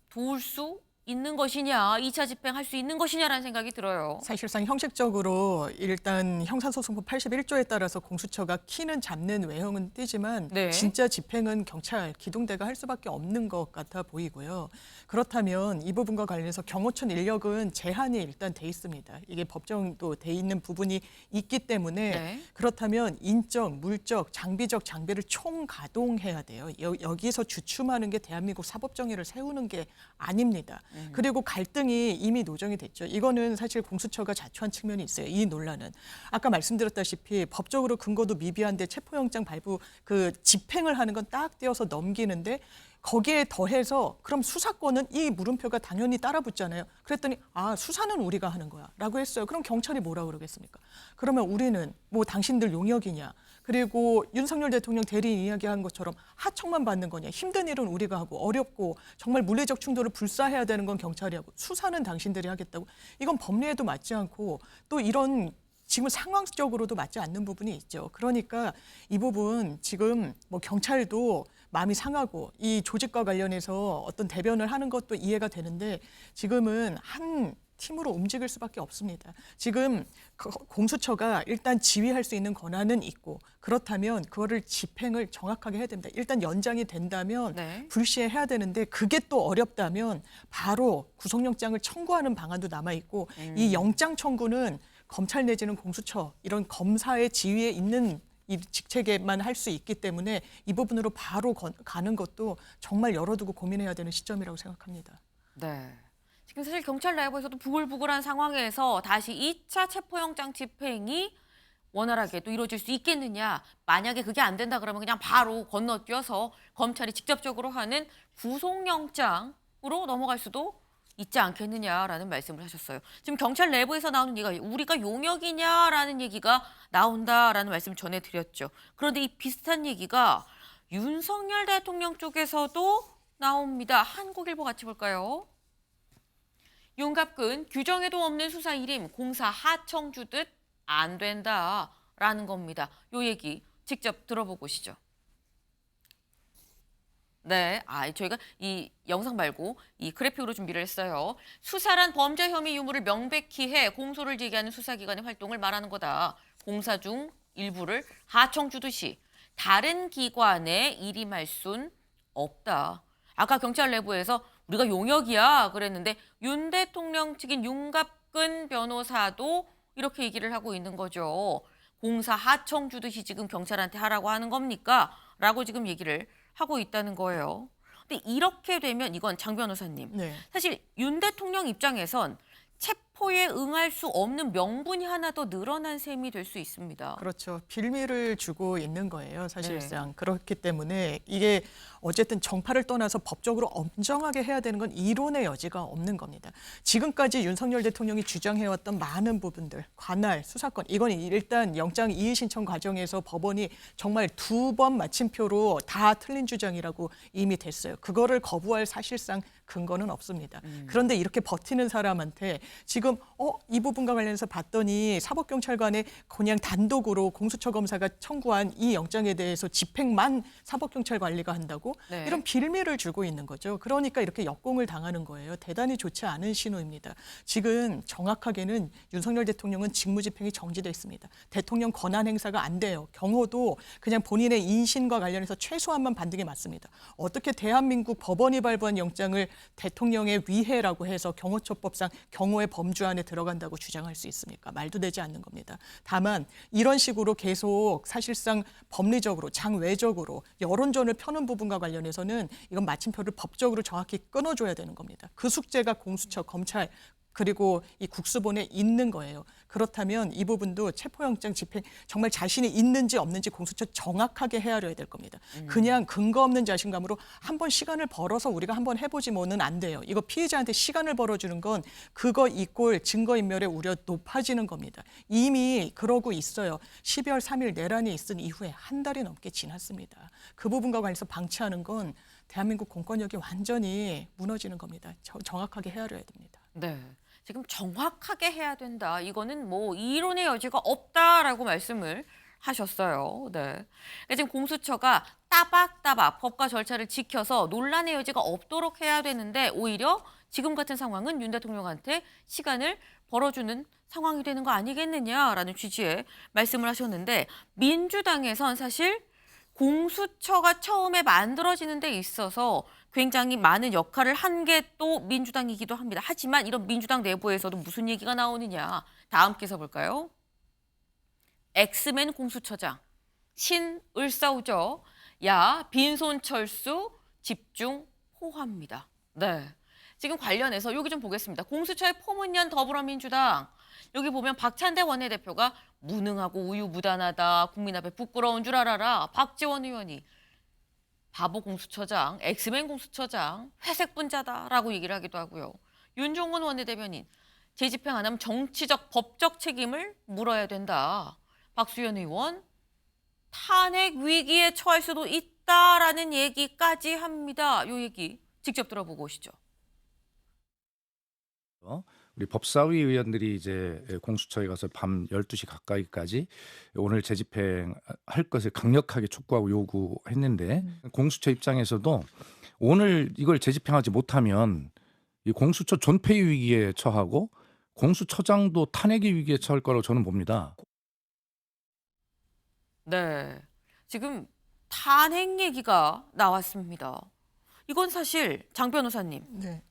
도울 수 있는 것이냐, 2차 집행할 수 있는 것이냐라는 생각이 들어요. 사실상 형식적으로 일단 형사소송법 81조에 따라서 공수처가 키는 잡는 외형은 띄지만 네. 진짜 집행은 경찰, 기동대가 할 수밖에 없는 것 같아 보이고요. 그렇다면 이 부분과 관련해서 경호처 인력은 제한이 일단 돼 있습니다. 이게 법정도 돼 있는 부분이 있기 때문에 네. 그렇다면 인적, 물적, 장비적 장비를 총가동해야 돼요. 여기서 주춤하는 게 대한민국 사법정의를 세우는 게 아닙니다. 그리고 갈등이 이미 노정이 됐죠. 이거는 사실 공수처가 자초한 측면이 있어요. 이 논란은. 아까 말씀드렸다시피 법적으로 근거도 미비한데 체포영장 발부 그 집행을 하는 건 딱 떼어서 넘기는데 거기에 더해서 그럼 수사권은 이 물음표가 당연히 따라붙잖아요. 그랬더니 아 수사는 우리가 하는 거야 라고 했어요. 그럼 경찰이 뭐라 그러겠습니까? 그러면 우리는 뭐 당신들 용역이냐. 그리고 윤석열 대통령 대리인 이야기한 것처럼 하청만 받는 거냐. 힘든 일은 우리가 하고 어렵고 정말 물리적 충돌을 불사해야 되는 건 경찰이 하고 수사는 당신들이 하겠다고. 이건 법리에도 맞지 않고 또 이런 지금 상황적으로도 맞지 않는 부분이 있죠. 그러니까 이 부분 지금 뭐 경찰도 마음이 상하고 이 조직과 관련해서 어떤 대변을 하는 것도 이해가 되는데 지금은 한 팀으로 움직일 수밖에 없습니다. 지금 공수처가 일단 지휘할 수 있는 권한은 있고 그렇다면 그거를 집행을 정확하게 해야 됩니다. 일단 연장이 된다면 네. 불시해야 되는데 그게 또 어렵다면 바로 구속영장을 청구하는 방안도 남아있고 이 영장 청구는 검찰 내지는 공수처 이런 검사의 지휘에 있는 이 직책에만 할 수 있기 때문에 이 부분으로 바로 가는 것도 정말 열어두고 고민해야 되는 시점이라고 생각합니다. 네. 지금 사실 경찰 내부에서도 부글부글한 상황에서 다시 2차 체포영장 집행이 원활하게 또 이루어질 수 있겠느냐. 만약에 그게 안 된다 그러면 그냥 바로 건너뛰어서 검찰이 직접적으로 하는 구속영장으로 넘어갈 수도 있지 않겠느냐라는 말씀을 하셨어요. 지금 경찰 내부에서 나오는 얘기가 우리가 용역이냐라는 얘기가 나온다라는 말씀 전해드렸죠. 그런데 이 비슷한 얘기가 윤석열 대통령 쪽에서도 나옵니다. 한국일보 같이 볼까요? 윤갑근 규정에도 없는 수사 일임 공사 하청 주듯 안 된다라는 겁니다. 요 얘기 직접 들어보고 오시죠. 네, 저희가 이 영상 말고 이 그래픽으로 준비를 했어요. 수사란 범죄 혐의 유무를 명백히 해 공소를 제기하는 수사기관의 활동을 말하는 거다. 공사 중 일부를 하청 주듯이 다른 기관에 일임할 순 없다. 아까 경찰 내부에서 우리가 용역이야 그랬는데 윤 대통령 측인 윤갑근 변호사도 이렇게 얘기를 하고 있는 거죠. 공사 하청 주듯이 지금 경찰한테 하라고 하는 겁니까? 라고 지금 얘기를 하고 있다는 거예요. 근데 이렇게 되면 이건 장 변호사님. 네. 사실 윤 대통령 입장에선 체포에 응할 수 없는 명분이 하나 더 늘어난 셈이 될 수 있습니다. 그렇죠. 빌미를 주고 있는 거예요, 사실상. 그렇기 때문에 이게 어쨌든 정파를 떠나서 법적으로 엄정하게 해야 되는 건 이론의 여지가 없는 겁니다. 지금까지 윤석열 대통령이 주장해왔던 많은 부분들, 관할, 수사권, 이건 일단 영장 이의 신청 과정에서 법원이 정말 2번 마침표로 다 틀린 주장이라고 이미 됐어요. 그거를 거부할 사실상 근거는 없습니다. 그런데 이렇게 버티는 사람한테 지금 이 부분과 관련해서 봤더니 사법경찰관의 그냥 단독으로 공수처 검사가 청구한 이 영장에 대해서 집행만 사법경찰관리가 한다고 네. 이런 빌미를 주고 있는 거죠. 그러니까 이렇게 역공을 당하는 거예요. 대단히 좋지 않은 신호입니다. 지금 정확하게는 윤석열 대통령은 직무집행이 정지돼 있습니다. 대통령 권한 행사가 안 돼요. 경호도 그냥 본인의 인신과 관련해서 최소한만 받는 게 맞습니다. 어떻게 대한민국 법원이 발부한 영장을 대통령의 위해라고 해서 경호처법상 경호의 범주 안에 들어간다고 주장할 수 있습니까? 말도 되지 않는 겁니다. 다만 이런 식으로 계속 사실상 법리적으로 장외적으로 여론전을 펴는 부분과 관련해서는 이건 마침표를 법적으로 정확히 끊어줘야 되는 겁니다. 그 숙제가 공수처, 검찰 그리고 이 국수본에 있는 거예요. 그렇다면 이 부분도 체포영장 집행 정말 자신이 있는지 없는지 공수처 정확하게 헤아려야 될 겁니다. 그냥 근거 없는 자신감으로 한번 시간을 벌어서 우리가 한번 해보지 뭐는 안 돼요. 이거 피해자한테 시간을 벌어주는 건 그거 이꼴 증거인멸의 우려 높아지는 겁니다. 이미 그러고 있어요. 12월 3일 내란이 있은 이후에 한 달이 넘게 지났습니다. 그 부분과 관해서 방치하는 건 대한민국 공권력이 완전히 무너지는 겁니다. 정확하게 헤아려야 됩니다. 네. 지금 정확하게 해야 된다. 이거는 뭐 이론의 여지가 없다라고 말씀을 하셨어요. 네. 그러니까 지금 공수처가 따박따박 법과 절차를 지켜서 논란의 여지가 없도록 해야 되는데 오히려 지금 같은 상황은 윤 대통령한테 시간을 벌어주는 상황이 되는 거 아니겠느냐라는 취지의 말씀을 하셨는데 민주당에선 사실 공수처가 처음에 만들어지는 데 있어서 굉장히 많은 역할을 한 게 또 민주당이기도 합니다. 하지만 이런 민주당 내부에서도 무슨 얘기가 나오느냐. 다음 기사 볼까요? 엑스맨 공수처장 신을싸우죠. 야 빈손 철수 집중 호화입니다. 네. 지금 관련해서 여기 좀 보겠습니다. 공수처의 포문연 더불어민주당. 여기 보면 박찬대 원내대표가 무능하고 우유부단하다. 국민 앞에 부끄러운 줄 알아라. 박지원 의원이 바보 공수처장, 엑스맨 공수처장, 회색 분자다라고 얘기를 하기도 하고요. 윤종건 원내대변인, 재집행 안 하면 정치적, 법적 책임을 물어야 된다. 박수현 의원, 탄핵 위기에 처할 수도 있다라는 얘기까지 합니다. 요 얘기 직접 들어보고 오시죠. 우리 법사위 의원들이 이제 공수처에 가서 밤 12시 가까이까지 오늘 재집행할 것을 강력하게 촉구하고 요구했는데 공수처 입장에서도 오늘 이걸 재집행하지 못하면 이 공수처 존폐 위기에 처하고 공수처장도 탄핵의 위기에 처할 거라고 저는 봅니다. 네, 지금 탄핵 얘기가 나왔습니다. 이건 사실 장 변호사님, 네.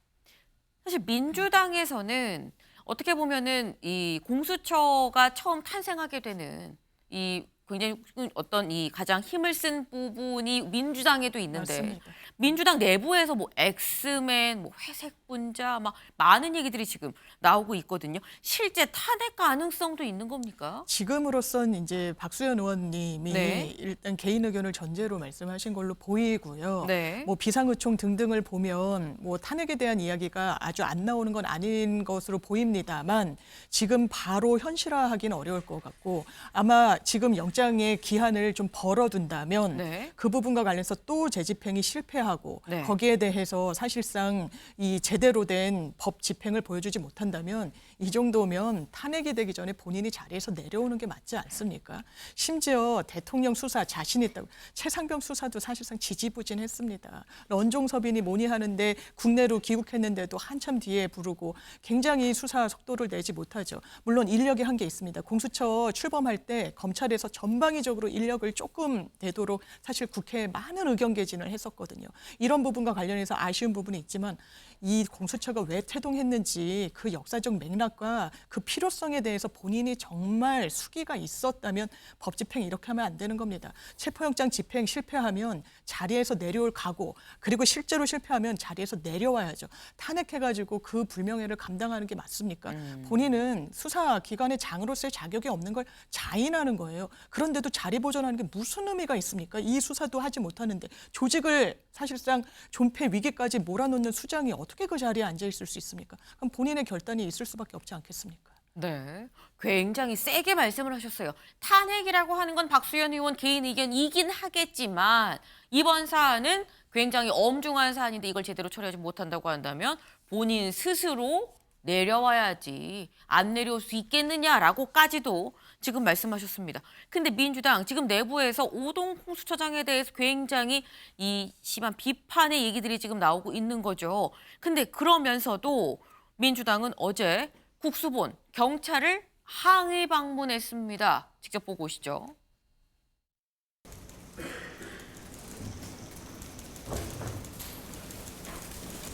사실 민주당에서는 어떻게 보면은 이 공수처가 처음 탄생하게 되는 이 굉장히 어떤 이 가장 힘을 쓴 부분이 민주당에도 있는데 맞습니다. 민주당 내부에서 뭐 엑스맨, 뭐 회색 분자 막 많은 얘기들이 지금 나오고 있거든요. 실제 탄핵 가능성도 있는 겁니까? 지금으로선 이제 박수현 의원님이 네. 일단 개인 의견을 전제로 말씀하신 걸로 보이고요. 네. 뭐 비상의총 등등을 보면 뭐 탄핵에 대한 이야기가 아주 안 나오는 건 아닌 것으로 보입니다만 지금 바로 현실화하기는 어려울 것 같고 아마 지금 영장의 기한을 좀 벌어둔다면 네. 그 부분과 관련해서 또 재집행이 실패하고 네. 거기에 대해서 사실상 이 제대로 된 법 집행을 보여주지 못한다면 이 정도면 탄핵이 되기 전에 본인이 자리에서 내려오는 게 맞지 않습니까? 심지어 대통령 수사 자신 있다고 최상병 수사도 사실상 지지부진했습니다. 런종섭인이 뭐니 하는데 국내로 귀국했는데도 한참 뒤에 부르고 굉장히 수사 속도를 내지 못하죠. 물론 인력의 한계 있습니다. 공수처 출범할 때 검찰에서 전방위적으로 인력을 조금 되도록 사실 국회에 많은 의견 개진을 했었거든요. 이런 부분과 관련해서 아쉬운 부분이 있지만 이 공수처가 왜 태동했는지 그 역사적 맥락과 그 필요성에 대해서 본인이 정말 수기가 있었다면 법 집행 이렇게 하면 안 되는 겁니다. 체포영장 집행 실패하면 자리에서 내려올 각오 그리고 실제로 실패하면 자리에서 내려와야죠. 탄핵해가지고 그 불명예를 감당하는 게 맞습니까? 본인은 수사기관의 장으로서의 자격이 없는 걸 자인하는 거예요. 그런데도 자리 보존하는 게 무슨 의미가 있습니까? 이 수사도 하지 못하는데 조직을 사실상 존폐 위기까지 몰아넣는 수장이 어떻게 그 자리에 앉아 있을 수 있습니까? 그럼 본인의 결단이 있을 수밖에 없지 않겠습니까? 네, 굉장히 세게 말씀을 하셨어요. 탄핵이라고 하는 건 박수현 의원 개인 의견이긴 하겠지만 이번 사안은 굉장히 엄중한 사안인데 이걸 제대로 처리하지 못한다고 한다면 본인 스스로 내려와야지 안 내려올 수 있겠느냐라고까지도 지금 말씀하셨습니다. 근데 민주당 지금 내부에서 오동 공수처장에 대해서 굉장히 이 심한 비판의 얘기들이 지금 나오고 있는 거죠. 근데 그러면서도 민주당은 어제 국수본 경찰을 항의 방문했습니다. 직접 보고 오시죠.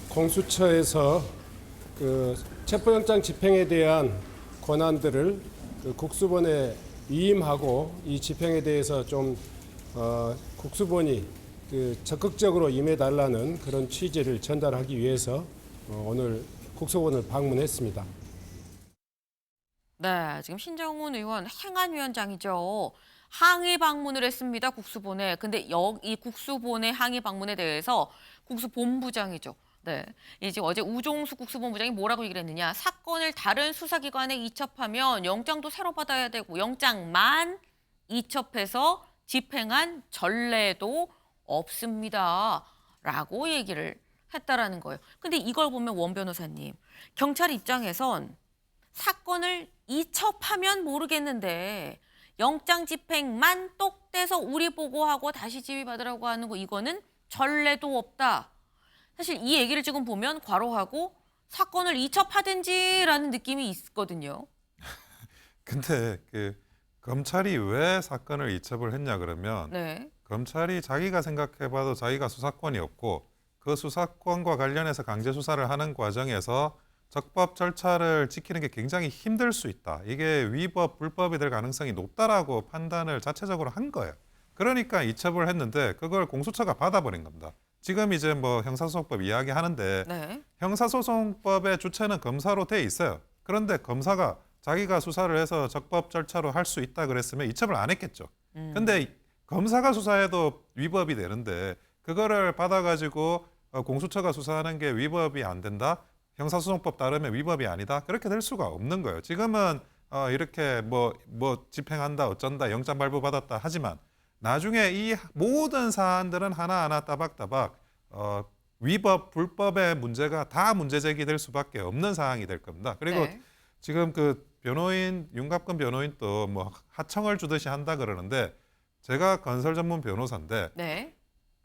공수처에서 그 체포영장 집행에 대한 권한들을 그 국수본에 위임하고 이 집행에 대해서 좀 국수본이 그 적극적으로 임해달라는 그런 취지를 전달하기 위해서 오늘 국수본을 방문했습니다. 네, 지금 신정훈 의원 행안위원장이죠. 항의 방문을 했습니다. 국수본에. 근데 이 국수본의 항의 방문에 대해서 국수본부장이죠. 네, 이제 어제 우종수 국수본부장이 뭐라고 얘기를 했느냐. 사건을 다른 수사기관에 이첩하면 영장도 새로 받아야 되고 영장만 이첩해서 집행한 전례도 없습니다. 라고 얘기를 했다라는 거예요. 근데 이걸 보면 원 변호사님, 경찰 입장에선 사건을 이첩하면 모르겠는데 영장 집행만 똑 떼서 우리 보고하고 다시 지휘받으라고 하는 거 이거는 전례도 없다. 사실 이 얘기를 지금 보면 괄호하고 사건을 이첩하든지라는 느낌이 있거든요. 근데 검찰이 왜 사건을 이첩을 했냐 그러면 네. 검찰이 자기가 생각해봐도 자기가 수사권이 없고 그 수사권과 관련해서 강제 수사를 하는 과정에서 적법 절차를 지키는 게 굉장히 힘들 수 있다. 이게 위법, 불법이 될 가능성이 높다라고 판단을 자체적으로 한 거예요. 그러니까 이첩을 했는데 그걸 공수처가 받아버린 겁니다. 지금 이제 뭐 형사소송법 이야기하는데 네. 형사소송법의 주체는 검사로 돼 있어요. 그런데 검사가 자기가 수사를 해서 적법 절차로 할 수 있다 그랬으면 이첩을 안 했겠죠. 근데 검사가 수사해도 위법이 되는데 그거를 받아가지고 공수처가 수사하는 게 위법이 안 된다? 형사소송법 따르면 위법이 아니다? 그렇게 될 수가 없는 거예요. 지금은 이렇게 뭐 집행한다, 어쩐다, 영장 발부받았다 하지만 나중에 이 모든 사안들은 하나하나 따박따박 위법, 불법의 문제가 다 문제 제기될 수밖에 없는 상황이 될 겁니다. 그리고 네. 지금 그 변호인, 윤갑근 변호인도 뭐 하청을 주듯이 한다 그러는데 제가 건설 전문 변호사인데 네.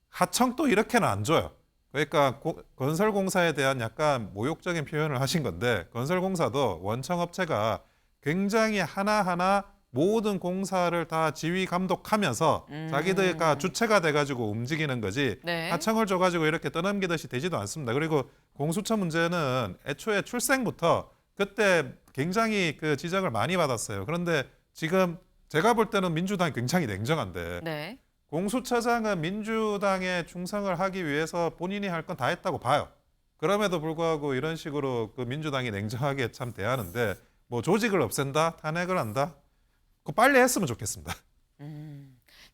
하청도 이렇게는 안 줘요. 그러니까 건설공사에 대한 약간 모욕적인 표현을 하신 건데 건설공사도 원청업체가 굉장히 하나하나 모든 공사를 다 지휘 감독하면서 자기들과 주체가 돼가지고 움직이는 거지 네. 하청을 줘가지고 이렇게 떠넘기듯이 되지도 않습니다. 그리고 공수처 문제는 애초에 출생부터 그때 굉장히 그 지적을 많이 받았어요. 그런데 지금 제가 볼 때는 민주당이 굉장히 냉정한데 네. 공수처장은 민주당에 충성을 하기 위해서 본인이 할 건 다 했다고 봐요. 그럼에도 불구하고 이런 식으로 그 민주당이 냉정하게 참 대하는데 뭐 조직을 없앤다, 탄핵을 한다, 그거 빨리 했으면 좋겠습니다.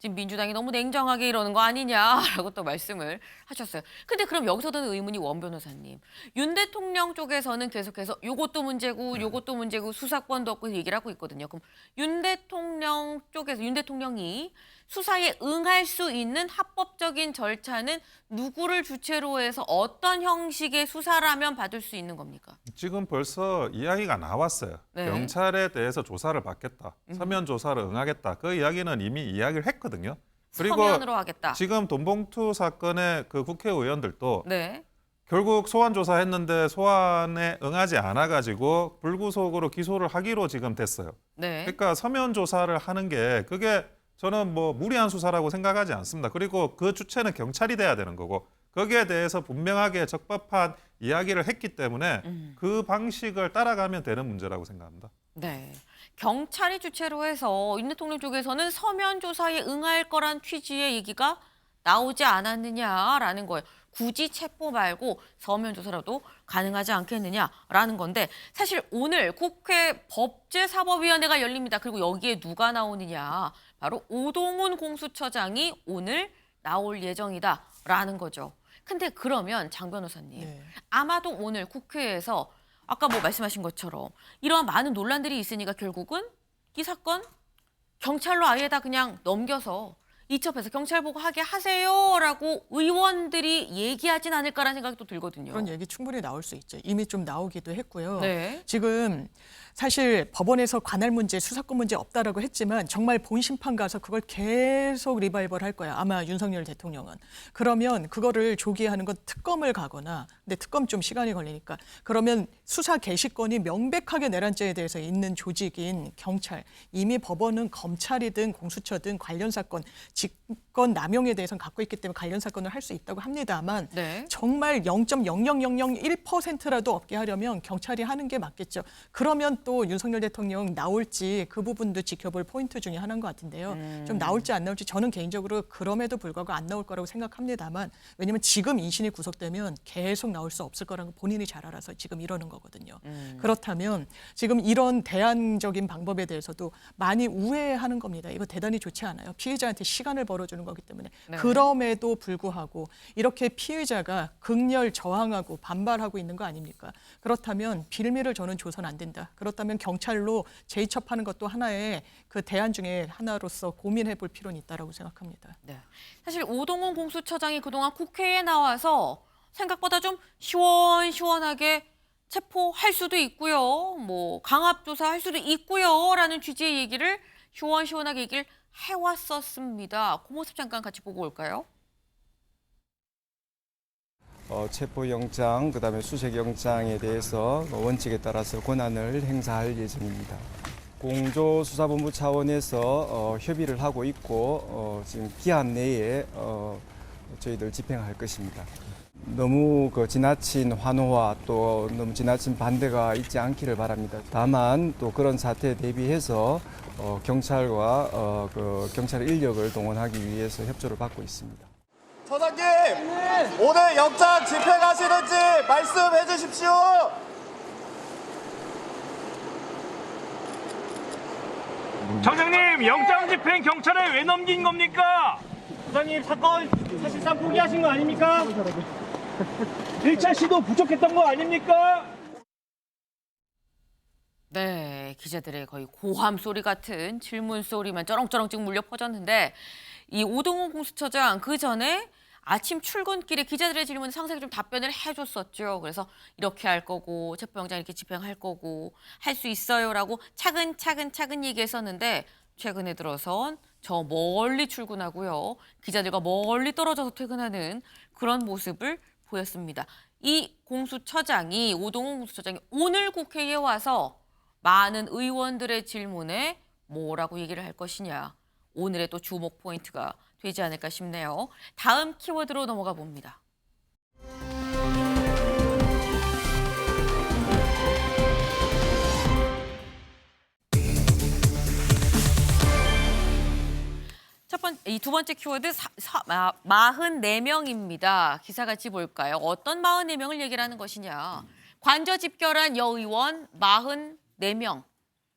지금 민주당이 너무 냉정하게 이러는 거 아니냐라고 또 말씀을 하셨어요. 근데 그럼 여기서 드는 의문이 원 변호사님. 윤 대통령 쪽에서는 계속해서 요것도 문제고 요것도 문제고 수사권도 없고 얘기를 하고 있거든요. 그럼 윤 대통령 쪽에서 윤 대통령이 수사에 응할 수 있는 합법적인 절차는 누구를 주체로 해서 어떤 형식의 수사라면 받을 수 있는 겁니까? 지금 벌써 이야기가 나왔어요. 네. 경찰에 대해서 조사를 받겠다. 서면 조사를 응하겠다. 그 이야기는 이미 이야기를 했거든요. 그리고 서면으로 하겠다. 지금 돈봉투 사건의 그 국회의원들도 네. 결국 소환 조사했는데 소환에 응하지 않아가지고 불구속으로 기소를 하기로 지금 됐어요. 네. 그러니까 서면 조사를 하는 게 그게 저는 뭐 무리한 수사라고 생각하지 않습니다. 그리고 그 주체는 경찰이 돼야 되는 거고 거기에 대해서 분명하게 적법한 이야기를 했기 때문에 그 방식을 따라가면 되는 문제라고 생각합니다. 네. 경찰이 주체로 해서 윤 대통령 쪽에서는 서면 조사에 응할 거란 취지의 얘기가 나오지 않았느냐라는 거예요. 굳이 체포 말고 서면 조사라도 가능하지 않겠느냐라는 건데 사실 오늘 국회 법제사법위원회가 열립니다. 그리고 여기에 누가 나오느냐. 바로 오동훈 공수처장이 오늘 나올 예정이다라는 거죠. 근데 그러면 장 변호사님, 네. 아마도 오늘 국회에서 아까 뭐 말씀하신 것처럼 이러한 많은 논란들이 있으니까 결국은 이 사건 경찰로 아예 다 그냥 넘겨서 이첩해서 경찰 보고 하게 하세요라고 의원들이 얘기하진 않을까라는 생각이 또 들거든요. 그런 얘기 충분히 나올 수 있죠. 이미 좀 나오기도 했고요. 네. 지금 사실 법원에서 관할 문제, 수사권 문제 없다라고 했지만 정말 본심판 가서 그걸 계속 리바이벌 할 거야. 아마 윤석열 대통령은. 그러면 그거를 조기하는 건 특검을 가거나, 근데 특검 좀 시간이 걸리니까 그러면 수사 개시권이 명백하게 내란죄에 대해서 있는 조직인 경찰, 이미 법원은 검찰이든 공수처든 관련 사건, 직권 남용에 대해서는 갖고 있기 때문에 관련 사건을 할 수 있다고 합니다만 네. 정말 0.00001%라도 없게 하려면 경찰이 하는 게 맞겠죠. 그러면 또 윤석열 대통령 나올지 그 부분도 지켜볼 포인트 중에 하나인 것 같은데요. 좀 나올지 안 나올지 저는 개인적으로 그럼에도 불구하고 안 나올 거라고 생각합니다만 왜냐하면 지금 인신이 구속되면 계속 나올 수 없을 거라는 거 본인이 잘 알아서 지금 이러는 거거든요. 그렇다면 지금 이런 대안적인 방법에 대해서도 많이 우회하는 겁니다. 이거 대단히 좋지 않아요. 피해자한테 시간을 벌어주는 거기 때문에 네. 그럼에도 불구하고 이렇게 피해자가 극렬 저항하고 반발하고 있는 거 아닙니까? 그렇다면 빌미를 저는 줘서는 안 된다. 그렇다면 경찰로 재이첩하는 것도 하나의 그 대안 중에 하나로서 고민해 볼 필요는 있다라고 생각합니다. 네. 사실 오동훈 공수처장이 그동안 국회에 나와서 생각보다 좀 시원시원하게 체포할 수도 있고요. 뭐 강압조사할 수도 있고요. 라는 취지의 얘기를 시원시원하게 얘기를 해왔었습니다. 그 모습 잠깐 같이 보고 올까요? 체포영장, 그다음에 수색영장에 대해서 원칙에 따라서 권한을 행사할 예정입니다. 공조수사본부 차원에서 협의를 하고 있고 지금 기한 내에 저희들 집행할 것입니다. 너무 지나친 환호와 또 너무 지나친 반대가 있지 않기를 바랍니다. 다만 또 그런 사태에 대비해서 경찰과 경찰 인력을 동원하기 위해서 협조를 받고 있습니다. 처장님, 오늘 영장 집행하시는지 말씀해 주십시오. 처장님, 영장 집행 경찰에 왜 넘긴 겁니까? 처장님, 사건 사실상 포기하신 거 아닙니까? 1차 시도 부족했던 거 아닙니까? 네, 기자들의 거의 고함 소리 같은 질문 소리만 쩌렁쩌렁 지금 물려 퍼졌는데 이 오동훈 공수처장 그 전에 아침 출근길에 기자들의 질문에 상세하게 좀 답변을 해줬었죠. 그래서 이렇게 할 거고 체포영장 이렇게 집행할 거고 할 수 있어요라고 차근차근 얘기했었는데 최근에 들어선 저 멀리 출근하고요. 기자들과 멀리 떨어져서 퇴근하는 그런 모습을 보였습니다. 이 공수처장이 오동훈 공수처장이 오늘 국회에 와서 많은 의원들의 질문에 뭐라고 얘기를 할 것이냐. 오늘의 또 주목 포인트가 되지 않을까 싶네요. 다음 키워드로 넘어가 봅니다. 이 두 번째 키워드 44명입니다. 기사 같이 볼까요? 어떤 44명을 얘기를 하는 것이냐. 관저 집결한 여의원 44명.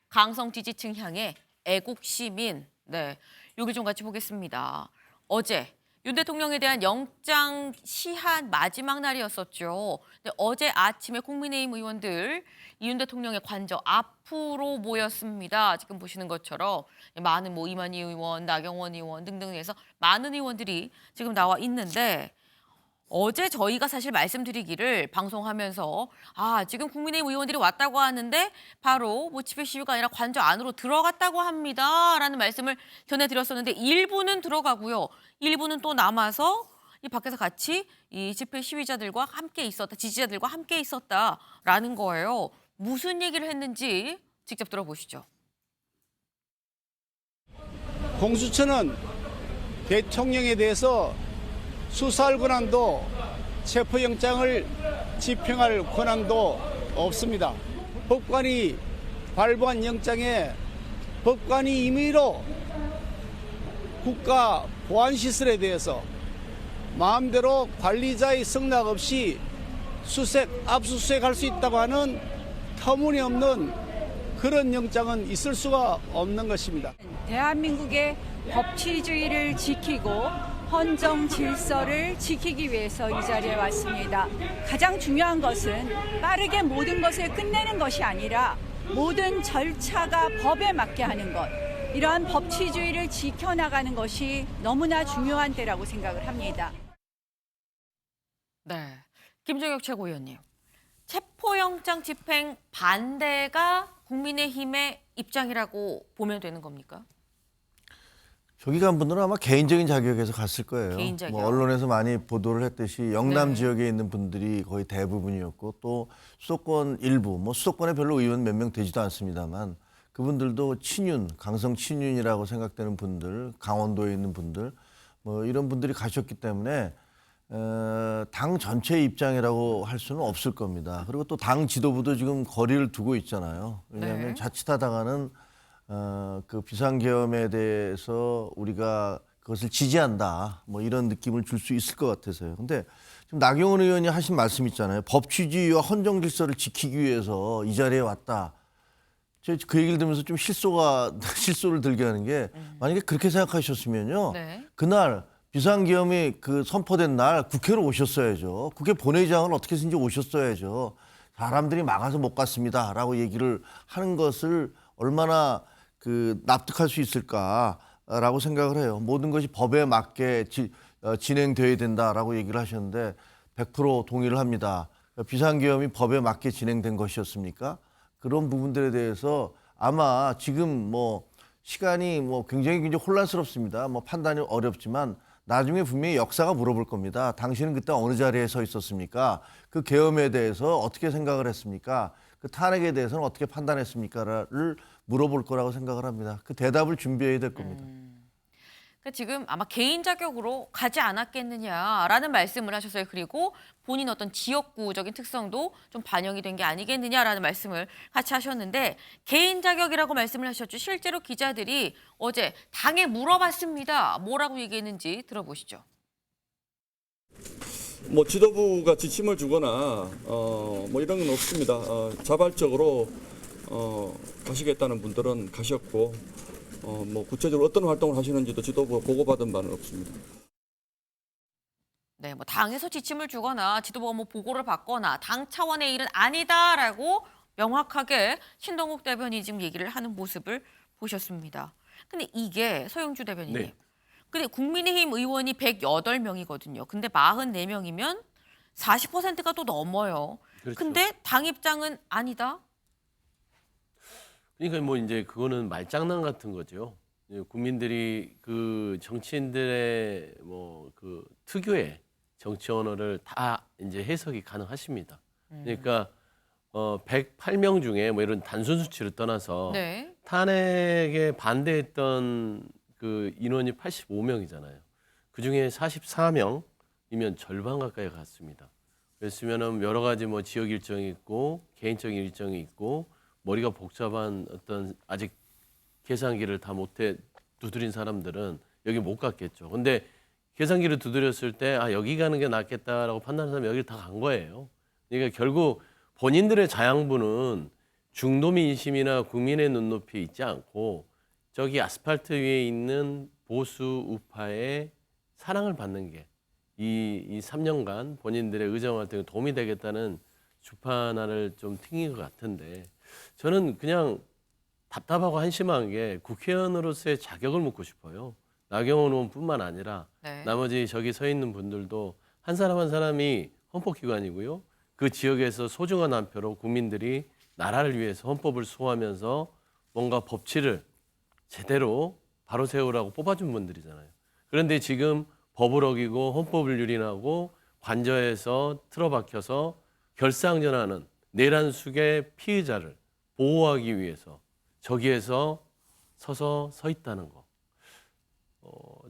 강성 지지층 향해 애국 시민. 네, 여기 좀 같이 보겠습니다. 어제 윤 대통령에 대한 영장 시한 마지막 날이었었죠. 근데 어제 아침에 국민의힘 의원들 이윤 대통령의 관저 앞으로 모였습니다. 지금 보시는 것처럼 많은 이만희 의원, 나경원 의원 등등 해서 많은 의원들이 지금 나와 있는데 어제 저희가 사실 말씀드리기를 방송하면서 지금 국민의힘 의원들이 왔다고 하는데 바로 집회 시위가 아니라 관저 안으로 들어갔다고 합니다라는 말씀을 전해드렸었는데 일부는 들어가고요. 일부는 또 남아서 이 밖에서 같이 이 집회 시위자들과 함께 있었다, 지지자들과 함께 있었다라는 거예요. 무슨 얘기를 했는지 직접 들어보시죠. 공수처는 대통령에 대해서 수사할 권한도 체포영장을 집행할 권한도 없습니다. 법관이 발부한 영장에 법관이 임의로 국가 보안시설에 대해서 마음대로 관리자의 승낙 없이 압수수색할 수 있다고 하는 터무니없는 그런 영장은 있을 수가 없는 것입니다. 대한민국의 법치주의를 지키고 헌정 질서를 지키기 위해서 이 자리에 왔습니다. 가장 중요한 것은 빠르게 모든 것을 끝내는 것이 아니라 모든 절차가 법에 맞게 하는 것. 이러한 법치주의를 지켜나가는 것이 너무나 중요한 때라고 생각을 합니다. 네, 김종혁 최고위원님. 체포영장 집행 반대가 국민의힘의 입장이라고 보면 되는 겁니까? 저기 간 분들은 아마 개인적인 자격에서 갔을 거예요. 개인 자격. 언론에서 많이 보도를 했듯이 영남 네. 지역에 있는 분들이 거의 대부분이었고 또 수도권 일부, 수도권에 별로 의원 몇 명 되지도 않습니다만 그분들도 강성 친윤이라고 생각되는 분들, 강원도에 있는 분들, 이런 분들이 가셨기 때문에 당 전체의 입장이라고 할 수는 없을 겁니다. 그리고 또 당 지도부도 지금 거리를 두고 있잖아요. 왜냐하면 네. 자칫하다가는 그 비상계엄에 대해서 우리가 그것을 지지한다, 이런 느낌을 줄 수 있을 것 같아서요. 근데 지금 나경원 의원이 하신 말씀 있잖아요. 법치주의와 헌정 질서를 지키기 위해서 이 자리에 왔다. 그 얘기를 들으면서 좀 실소를 들게 하는 게 만약에 그렇게 생각하셨으면요. 네. 그날 비상계엄이 선포된 날 국회로 오셨어야죠. 국회 본회의장을 어떻게 해서든지 오셨어야죠. 사람들이 막아서 못 갔습니다라고 얘기를 하는 것을 얼마나 납득할 수 있을까라고 생각을 해요. 모든 것이 법에 맞게 진행되어야 된다라고 얘기를 하셨는데 100% 동의를 합니다. 비상계엄이 법에 맞게 진행된 것이었습니까? 그런 부분들에 대해서 아마 지금 뭐 시간이 뭐 굉장히 혼란스럽습니다. 뭐 판단이 어렵지만 나중에 분명히 역사가 물어볼 겁니다. 당신은 그때 어느 자리에 서 있었습니까? 그 계엄에 대해서 어떻게 생각을 했습니까? 그 탄핵에 대해서는 어떻게 판단했습니까?를 물어볼 거라고 생각을 합니다. 그 대답을 준비해야 될 겁니다. 그러니까 지금 아마 개인 자격으로 가지 않았겠느냐라는 말씀을 하셨어요. 그리고 본인 어떤 지역구적인 특성도 좀 반영이 된 게 아니겠느냐라는 말씀을 같이 하셨는데 개인 자격이라고 말씀을 하셨죠. 실제로 기자들이 어제 당에 물어봤습니다. 뭐라고 얘기했는지 들어보시죠. 뭐 지도부가 지침을 주거나 뭐 이런 건 없습니다. 자발적으로 가시겠다는 분들은 가셨고 뭐 구체적으로 어떤 활동을 하시는지도 지도부가 보고받은 바는 없습니다. 네, 뭐 당에서 지침을 주거나 지도부가 뭐 보고를 받거나 당 차원의 일은 아니다라고 명확하게 신동욱 대변인이 지금 얘기를 하는 모습을 보셨습니다. 근데 이게 서영주 대변인님. 네. 근데 국민의힘 의원이 108명이거든요. 근데 44명이면 40%가 또 넘어요. 그렇죠. 근데 당 입장은 아니다. 그러니까 뭐 이제 그거는 말장난 같은 거죠. 국민들이 그 정치인들의 뭐 그 특유의 정치 언어를 다 이제 해석이 가능하십니다. 그러니까 108명 중에 뭐 이런 단순 수치를 떠나서 네. 탄핵에 반대했던 그 인원이 85명이잖아요. 그 중에 44명이면 절반 가까이 갔습니다. 그랬으면은 여러 가지 뭐 지역 일정이 있고 개인적인 일정이 있고 머리가 복잡한 어떤 아직 계산기를 다 못해 두드린 사람들은 여기 못 갔겠죠. 근데 계산기를 두드렸을 때 아 여기 가는 게 낫겠다라고 판단한 사람이 여기 다 간 거예요. 그러니까 결국 본인들의 자양분은 중도 민심이나 국민의 눈높이에 있지 않고 저기 아스팔트 위에 있는 보수 우파의 사랑을 받는 게 이 3년간 본인들의 의정 활동에 도움이 되겠다는 주판 하나를 좀 튕긴 것 같은데 저는 그냥 답답하고 한심한 게 국회의원으로서의 자격을 묻고 싶어요. 나경원 의원뿐만 아니라 네. 나머지 저기 서 있는 분들도 한 사람 한 사람이 헌법기관이고요. 그 지역에서 소중한 한 표로 국민들이 나라를 위해서 헌법을 수호하면서 뭔가 법치를 제대로 바로 세우라고 뽑아준 분들이잖아요. 그런데 지금 법을 어기고 헌법을 유린하고 관저에서 틀어박혀서 결사항전하는 내란숙의 피의자를 보호하기 위해서 저기에서 서 있다는 거.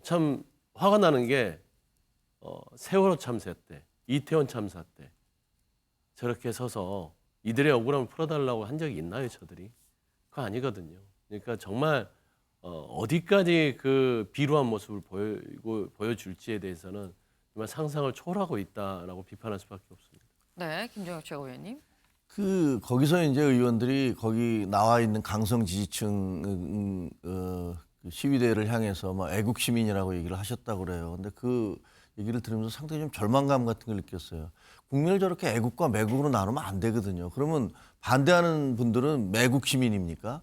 참 화가 나는 게 세월호 참사 때, 이태원 참사 때 저렇게 서서 이들의 억울함을 풀어달라고 한 적이 있나요, 저들이? 그거 아니거든요. 그러니까 정말 어디까지 그 비루한 모습을 보여줄지에 대해서는 정말 상상을 초월하고 있다라고 비판할 수밖에 없습니다. 네, 김정혁 최고위원님. 거기서 이제 의원들이 거기 나와 있는 강성 지지층 시위대를 향해서 막 애국 시민이라고 얘기를 하셨다고 그래요. 근데 그 얘기를 들으면서 상당히 좀 절망감 같은 걸 느꼈어요. 국민을 저렇게 애국과 매국으로 나누면 안 되거든요. 그러면 반대하는 분들은 매국 시민입니까?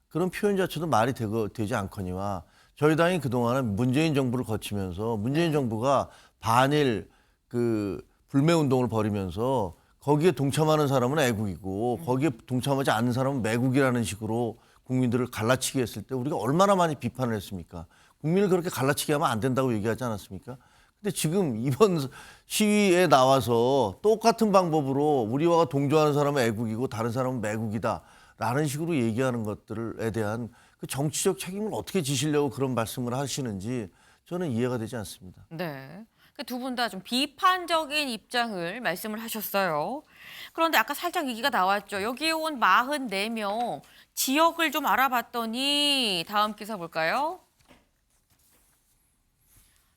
그런 표현 자체도 말이 되지 않거니와 저희 당이 그동안에 문재인 정부를 거치면서 문재인 정부가 반일 그 불매운동을 벌이면서 거기에 동참하는 사람은 애국이고 거기에 동참하지 않는 사람은 매국이라는 식으로 국민들을 갈라치게 했을 때 우리가 얼마나 많이 비판을 했습니까? 국민을 그렇게 갈라치게 하면 안 된다고 얘기하지 않았습니까? 근데 지금 이번 시위에 나와서 똑같은 방법으로 우리와 동조하는 사람은 애국이고 다른 사람은 매국이다라는 식으로 얘기하는 것들에 대한 그 정치적 책임을 어떻게 지시려고 그런 말씀을 하시는지 저는 이해가 되지 않습니다. 네. 두 분 다 좀 비판적인 입장을 말씀을 하셨어요. 그런데 아까 살짝 얘기가 나왔죠. 여기에 온 44명 지역을 좀 알아봤더니 다음 기사 볼까요?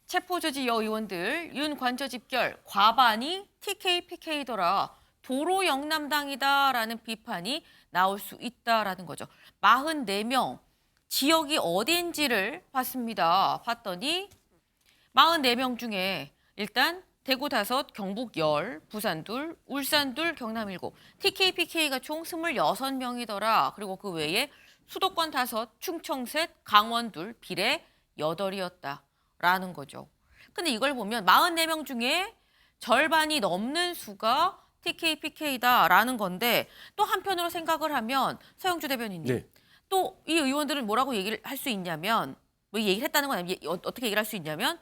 체포조지 여의원들 윤 관저 집결 과반이 TK, PK더라. 도로 영남당이다라는 비판이 나올 수 있다라는 거죠. 44명 지역이 어딘지를 봤습니다. 봤더니 44명 중에 일단 대구 5, 경북 10, 부산 2, 울산 2, 경남 7, TK, PK가 총 26명이더라. 그리고 그 외에 수도권 5, 충청 3, 강원 2, 비례 8이었다라는 거죠. 근데 이걸 보면 44명 중에 절반이 넘는 수가 TK, PK다라는 건데 또 한편으로 생각을 하면 서영주 대변인님 네. 또 이 의원들은 뭐라고 얘기를 할 수 있냐면 뭐 얘기를 했다는 건 아니고 어떻게 얘기를 할 수 있냐면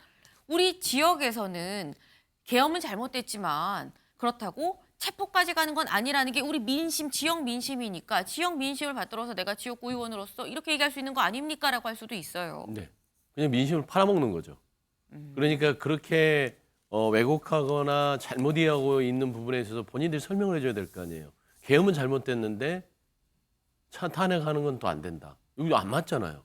우리 지역에서는 계엄은 잘못됐지만 그렇다고 체포까지 가는 건 아니라는 게 우리 민심, 지역 민심이니까 지역 민심을 받들어서 내가 지역구 의원으로서 이렇게 얘기할 수 있는 거 아닙니까? 라고 할 수도 있어요. 네. 그냥 민심을 팔아먹는 거죠. 그러니까 그렇게 왜곡하거나 잘못 이해하고 있는 부분에 있어서 본인들이 설명을 해줘야 될 거 아니에요. 계엄은 잘못됐는데 탄핵하는 건 또 안 된다. 이거 안 맞잖아요.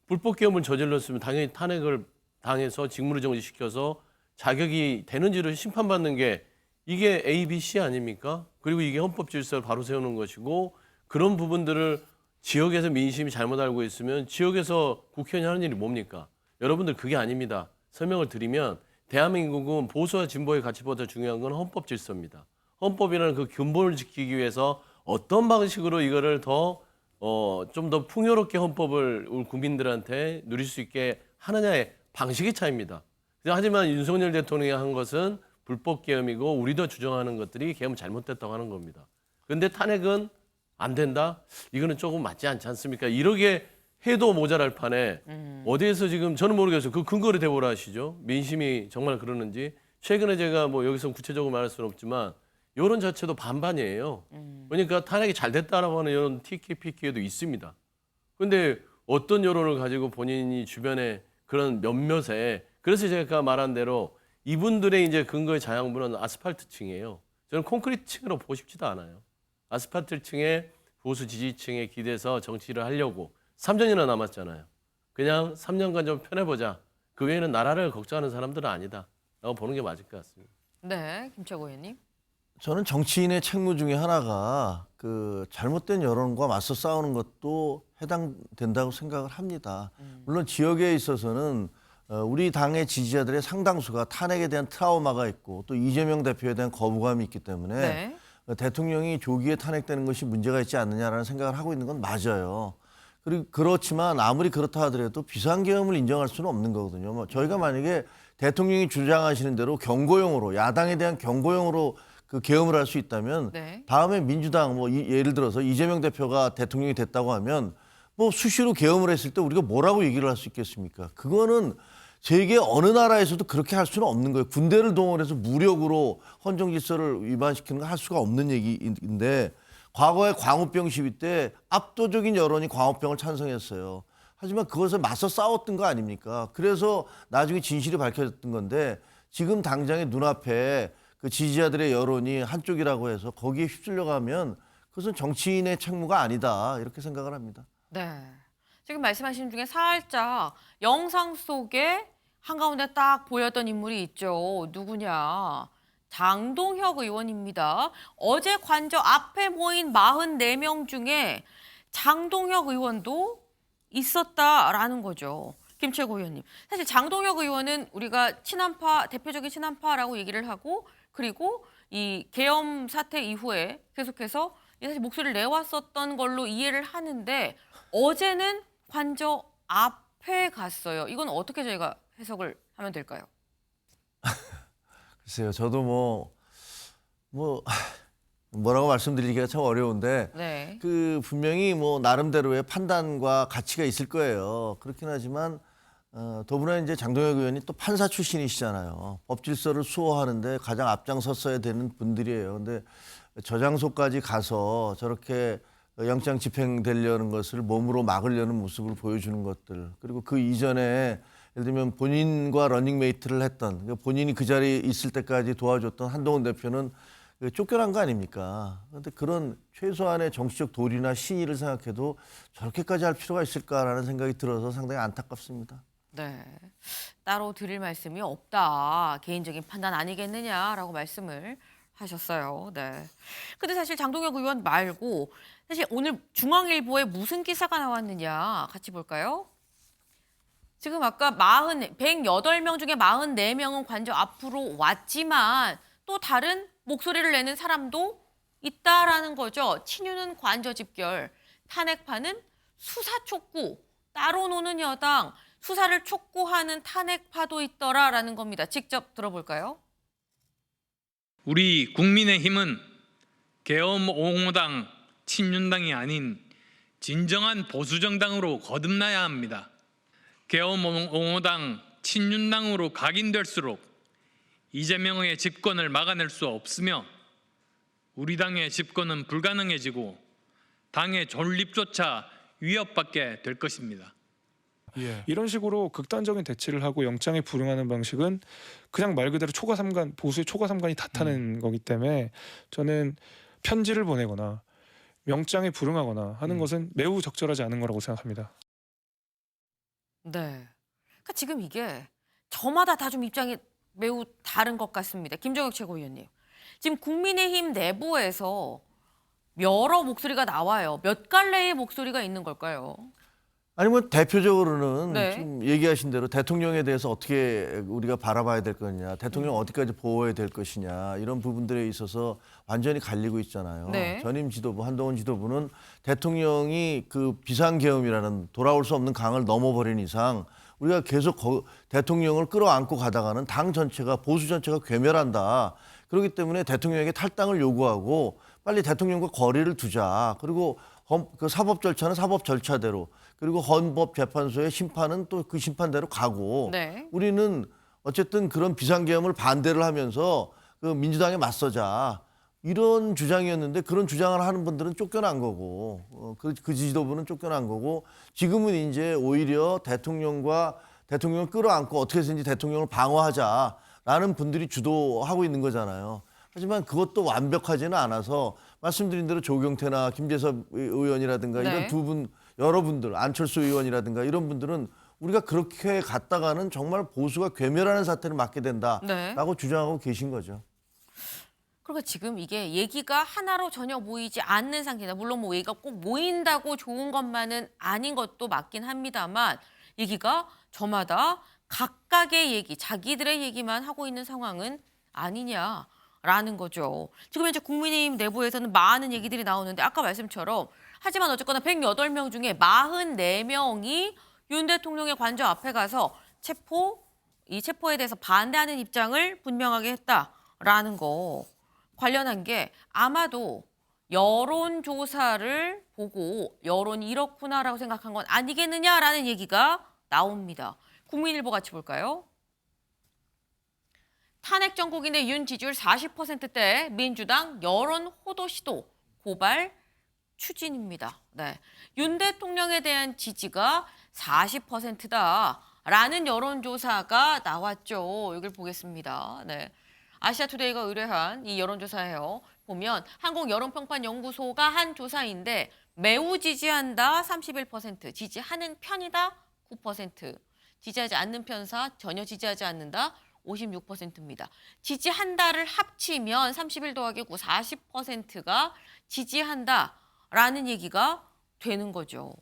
불법 계엄을 저질렀으면 당연히 탄핵을 당해서 직무를 정지시켜서 자격이 되는지를 심판받는 게 이게 A, B, C 아닙니까? 그리고 이게 헌법 질서를 바로 세우는 것이고 그런 부분들을 지역에서 민심이 잘못 알고 있으면 지역에서 국회의원이 하는 일이 뭡니까? 여러분들 그게 아닙니다. 설명을 드리면 대한민국은 보수와 진보의 가치보다 중요한 건 헌법 질서입니다. 헌법이라는 그 근본을 지키기 위해서 어떤 방식으로 이거를 좀 더 풍요롭게 헌법을 우리 국민들한테 누릴 수 있게 하느냐의 방식의 차이입니다. 하지만 윤석열 대통령이 한 것은 불법 계엄이고 우리도 주장하는 것들이 계엄 잘못됐다고 하는 겁니다. 그런데 탄핵은 안 된다? 이거는 조금 맞지 않지 않습니까? 이렇게 해도 모자랄 판에 어디에서 지금 저는 모르겠어요. 그 근거를 대보라 하시죠. 민심이 정말 그러는지. 최근에 제가 뭐 여기서 구체적으로 말할 수는 없지만 여론 자체도 반반이에요. 그러니까 탄핵이 잘 됐다라고 하는 여론 TK, PK도 있습니다. 그런데 어떤 여론을 가지고 본인이 주변에 그런 몇몇에 그래서 제가 말한 대로 이분들의 이제 근거의 자양분은 아스팔트층이에요. 저는 콘크리트층으로 보고 싶지도 않아요. 아스팔트층에 보수 지지층에 기대서 정치를 하려고 3년이나 남았잖아요. 그냥 3년간 좀 편해보자. 그 외에는 나라를 걱정하는 사람들은 아니다. 라고 보는 게 맞을 것 같습니다. 네, 김철구 의원님. 저는 정치인의 책무 중에 하나가 그 잘못된 여론과 맞서 싸우는 것도 해당된다고 생각을 합니다. 물론 지역에 있어서는 우리 당의 지지자들의 상당수가 탄핵에 대한 트라우마가 있고 또 이재명 대표에 대한 거부감이 있기 때문에 네. 대통령이 조기에 탄핵되는 것이 문제가 있지 않느냐라는 생각을 하고 있는 건 맞아요. 그리고 그렇지만 아무리 그렇다 하더라도 비상계엄을 인정할 수는 없는 거거든요. 뭐 저희가 만약에 대통령이 주장하시는 대로 경고용으로 야당에 대한 경고용으로 그 계엄을 할 수 있다면 네. 다음에 민주당 뭐 예를 들어서 이재명 대표가 대통령이 됐다고 하면 뭐 수시로 계엄을 했을 때 우리가 뭐라고 얘기를 할 수 있겠습니까? 그거는 세계 어느 나라에서도 그렇게 할 수는 없는 거예요. 군대를 동원해서 무력으로 헌정 질서를 위반시키는 거 할 수가 없는 얘기인데 과거에 광우병 시위 때 압도적인 여론이 광우병을 찬성했어요. 하지만 그것을 맞서 싸웠던 거 아닙니까? 그래서 나중에 진실이 밝혀졌던 건데 지금 당장의 눈앞에 그 지지자들의 여론이 한쪽이라고 해서 거기에 휩쓸려 가면 그것은 정치인의 책무가 아니다 이렇게 생각을 합니다. 네. 지금 말씀하신 중에 살짝 영상 속에 한가운데 딱 보였던 인물이 있죠. 누구냐? 장동혁 의원입니다. 어제 관저 앞에 모인 44명 중에 장동혁 의원도 있었다라는 거죠. 김철구 의원님. 사실 장동혁 의원은 우리가 친한파, 대표적인 친한파라고 얘기를 하고 그리고 이 계엄 사태 이후에 계속해서 사실 목소리를 내왔었던 걸로 이해를 하는데 어제는 관저 앞에 갔어요. 이건 어떻게 저희가 해석을 하면 될까요? 글쎄요. 저도 뭐라고 말씀드리기가 참 어려운데 네. 그 분명히 뭐 나름대로의 판단과 가치가 있을 거예요. 그렇긴 하지만 더불어 이제 장동혁 의원이 또 판사 출신이시잖아요. 법 질서를 수호하는데 가장 앞장섰어야 되는 분들이에요. 근데 저 장소까지 가서 저렇게 영장 집행되려는 것을 몸으로 막으려는 모습을 보여주는 것들 그리고 그 이전에 예를 들면 본인과 러닝메이트를 했던 그러니까 본인이 그 자리에 있을 때까지 도와줬던 한동훈 대표는 쫓겨난 거 아닙니까? 그런데 그런 최소한의 정치적 도리나 신의를 생각해도 저렇게까지 할 필요가 있을까라는 생각이 들어서 상당히 안타깝습니다. 네. 따로 드릴 말씀이 없다. 개인적인 판단 아니겠느냐라고 말씀을 하셨어요. 네. 근데 사실 장동혁 의원 말고 사실 오늘 중앙일보에 무슨 기사가 나왔느냐 같이 볼까요? 지금 아까 108명 중에 44명은 관저 앞으로 왔지만 또 다른 목소리를 내는 사람도 있다라는 거죠. 친윤은 관저 집결, 탄핵파는 수사 촉구, 따로 노는 여당, 수사를 촉구하는 탄핵파도 있더라라는 겁니다. 직접 들어볼까요? 우리 국민의힘은 계엄 옹호당, 친윤당이 아닌 진정한 보수정당으로 거듭나야 합니다. 계엄 옹호당, 친윤당으로 각인될수록 이재명의 집권을 막아낼 수 없으며 우리 당의 집권은 불가능해지고 당의 존립조차 위협받게 될 것입니다. 이런 식으로 극단적인 대치를 하고 영장에 불응하는 방식은 그냥 말 그대로 초과삼간, 보수의 초과삼간이 탓하는 거기 때문에 저는 편지를 보내거나 영장에 불응하거나 하는 것은 매우 적절하지 않은 거라고 생각합니다. 네. 그러니까 지금 이게 저마다 다 좀 입장이 매우 다른 것 같습니다. 김정혁 최고위원님. 지금 국민의힘 내부에서 여러 목소리가 나와요. 몇 갈래의 목소리가 있는 걸까요? 아니 뭐 대표적으로는 네. 지금 얘기하신 대로 대통령에 대해서 어떻게 우리가 바라봐야 될 거냐, 대통령 어디까지 보호해야 될 것이냐 이런 부분들에 있어서 완전히 갈리고 있잖아요. 네. 전임 지도부 한동훈 지도부는 대통령이 그 비상계엄이라는 돌아올 수 없는 강을 넘어버린 이상 우리가 계속 대통령을 끌어안고 가다가는 당 전체가 보수 전체가 괴멸한다. 그렇기 때문에 대통령에게 탈당을 요구하고 빨리 대통령과 거리를 두자. 그리고 그 사법 절차는 사법 절차대로 그리고 헌법재판소의 심판은 또 그 심판대로 가고 네. 우리는 어쨌든 그런 비상계엄을 반대를 하면서 그 민주당에 맞서자 이런 주장이었는데 그런 주장을 하는 분들은 쫓겨난 거고 그 지도부는 쫓겨난 거고 지금은 이제 오히려 대통령을 끌어안고 어떻게 해서든지 대통령을 방어하자라는 분들이 주도하고 있는 거잖아요. 하지만 그것도 완벽하지는 않아서 말씀드린 대로 조경태나 김재섭 의원이라든가 네. 이런 두 분, 여러분들, 안철수 의원이라든가 이런 분들은 우리가 그렇게 갔다가는 정말 보수가 괴멸하는 사태를 맞게 된다라고 네. 주장하고 계신 거죠. 그러니까 지금 이게 얘기가 하나로 전혀 모이지 않는 상태다. 물론 뭐 얘기가 꼭 모인다고 좋은 것만은 아닌 것도 맞긴 합니다만 얘기가 저마다 각각의 얘기, 자기들의 얘기만 하고 있는 상황은 아니냐라는 거죠. 지금 현재 국민의힘 내부에서는 많은 얘기들이 나오는데 아까 말씀처럼 하지만 어쨌거나 108명 중에 44명이 윤 대통령의 관저 앞에 가서 이 체포에 대해서 반대하는 입장을 분명하게 했다라는 거. 관련한 게 아마도 여론조사를 보고 여론이 이렇구나라고 생각한 건 아니겠느냐라는 얘기가 나옵니다. 국민일보 같이 볼까요? 탄핵 정국인의 윤 지지율 40%대 민주당 여론 호도 시도 고발 추진입니다. 네. 윤 대통령에 대한 지지가 40%다라는 여론조사가 나왔죠. 여기를 보겠습니다. 네. 아시아투데이가 의뢰한 이 여론조사예요. 보면 한국여론평판연구소가 한 조사인데 매우 지지한다 31%, 지지하는 편이다 9%, 지지하지 않는 편사 전혀 지지하지 않는다 56%입니다. 지지한다를 합치면 31 더하기 9, 40%가 지지한다라는 얘기가 되는 거죠.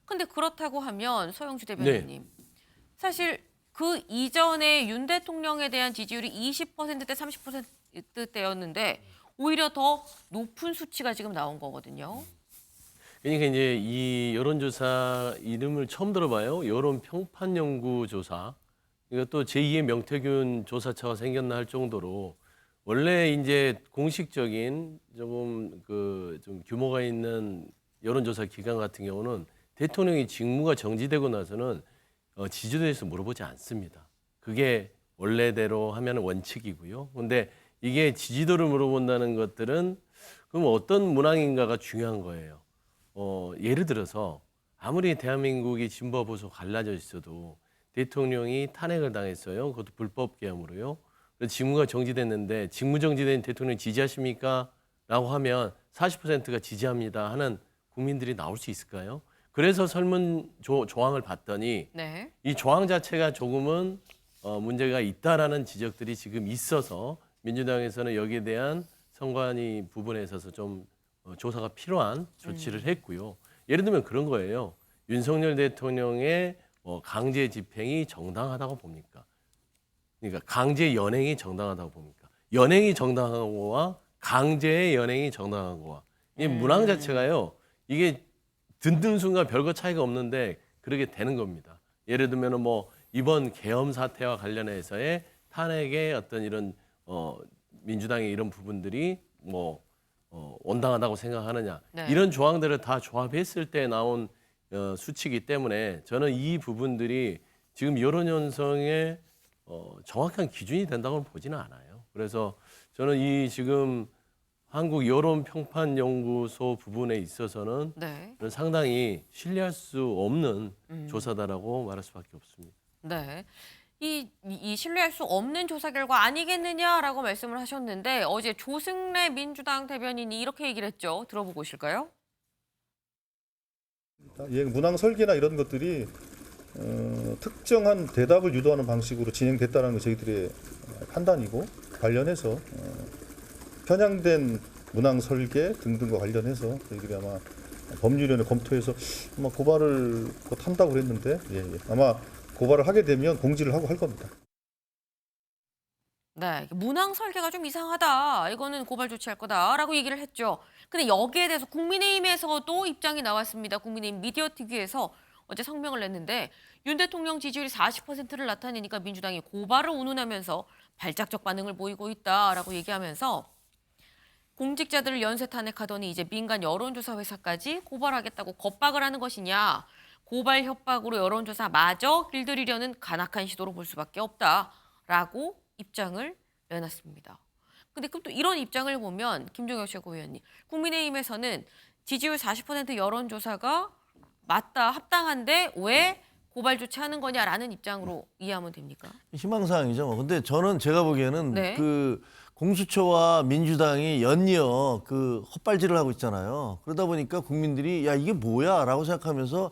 근데 그렇다고 하면 서영주 대변인님, 사실 그 이전에 윤 대통령에 대한 지지율이 20%대 30%대였는데 오히려 더 높은 수치가 지금 나온 거거든요. 그러니까 이제 이 여론조사 이름을 처음 들어봐요. 여론평판연구조사. 이것도 제2의 명태균 조사처가 생겼나 할 정도로 원래 이제 공식적인 좀 규모가 있는 여론조사 기관 같은 경우는 대통령이 직무가 정지되고 나서는 지지도에 대해서 물어보지 않습니다. 그게 원래대로 하면 원칙이고요. 그런데 이게 지지도를 물어본다는 것들은 그럼 어떤 문항인가가 중요한 거예요. 예를 들어서 아무리 대한민국이 진보 보수 갈라져 있어도 대통령이 탄핵을 당했어요. 그것도 불법 계엄으로요. 직무가 정지됐는데 직무 정지된 대통령 지지하십니까? 라고 하면 40%가 지지합니다 하는 국민들이 나올 수 있을까요? 그래서 설문 조항을 봤더니 네. 이 조항 자체가 조금은 문제가 있다라는 지적들이 지금 있어서 민주당에서는 여기에 대한 선관위 부분에 있어서 좀 조사가 필요한 조치를 했고요. 예를 들면 그런 거예요. 윤석열 대통령의 강제 집행이 정당하다고 봅니까? 그러니까 강제 연행이 정당하다고 봅니까? 연행이 정당한 거와 강제의 연행이 정당한 거와 이 문항 자체가요. 이게 듣는 순간 별거 차이가 없는데 그렇게 되는 겁니다. 예를 들면 뭐 이번 계엄 사태와 관련해서의 탄핵의 어떤 이런 민주당의 이런 부분들이 뭐 온당하다고 생각하느냐 네. 이런 조항들을 다 조합했을 때 나온 수치이기 때문에 저는 이 부분들이 지금 여론 형성의 정확한 기준이 된다고는 보지는 않아요. 그래서 저는 이 지금 한국 여론평판연구소 부분에 있어서는 네. 상당히 신뢰할 수 없는 조사다라고 말할 수밖에 없습니다. 네. 이 신뢰할 수 없는 조사 결과 아니겠느냐라고 말씀을 하셨는데 어제 조승래 민주당 대변인이 이렇게 얘기를 했죠. 들어보고 오실까요? 문항 설계나 이런 것들이 특정한 대답을 유도하는 방식으로 진행됐다는 게 저희들의 판단이고 관련해서 편향된 문항 설계 등등과 관련해서 저희들이 아마 법률위원회 검토해서 아마 고발을 곧 한다고 그랬는데 아마 고발을 하게 되면 공지를 하고 할 겁니다. 네, 문항 설계가 좀 이상하다. 이거는 고발 조치할 거다라고 얘기를 했죠. 근데 여기에 대해서 국민의힘에서도 입장이 나왔습니다. 국민의힘 미디어TV에서 어제 성명을 냈는데 윤 대통령 지지율이 40%를 나타내니까 민주당이 고발을 운운하면서 발작적 반응을 보이고 있다라고 얘기하면서 공직자들을 연쇄 탄핵하더니 이제 민간 여론조사 회사까지 고발하겠다고 겁박을 하는 것이냐. 고발 협박으로 여론조사마저 길들이려는 간악한 시도로 볼 수밖에 없다라고 입장을 내놨습니다. 근데 그럼 또 이런 입장을 보면 김종혁 최고위원님, 국민의힘에서는 지지율 40% 여론조사가 맞다, 합당한데 왜 고발 조치하는 거냐라는 입장으로 이해하면 됩니까? 희망사항이죠. 근데 저는 제가 보기에는 네. 그 공수처와 민주당이 연이어 그 헛발질을 하고 있잖아요. 그러다 보니까 국민들이 야 이게 뭐야라고 생각하면서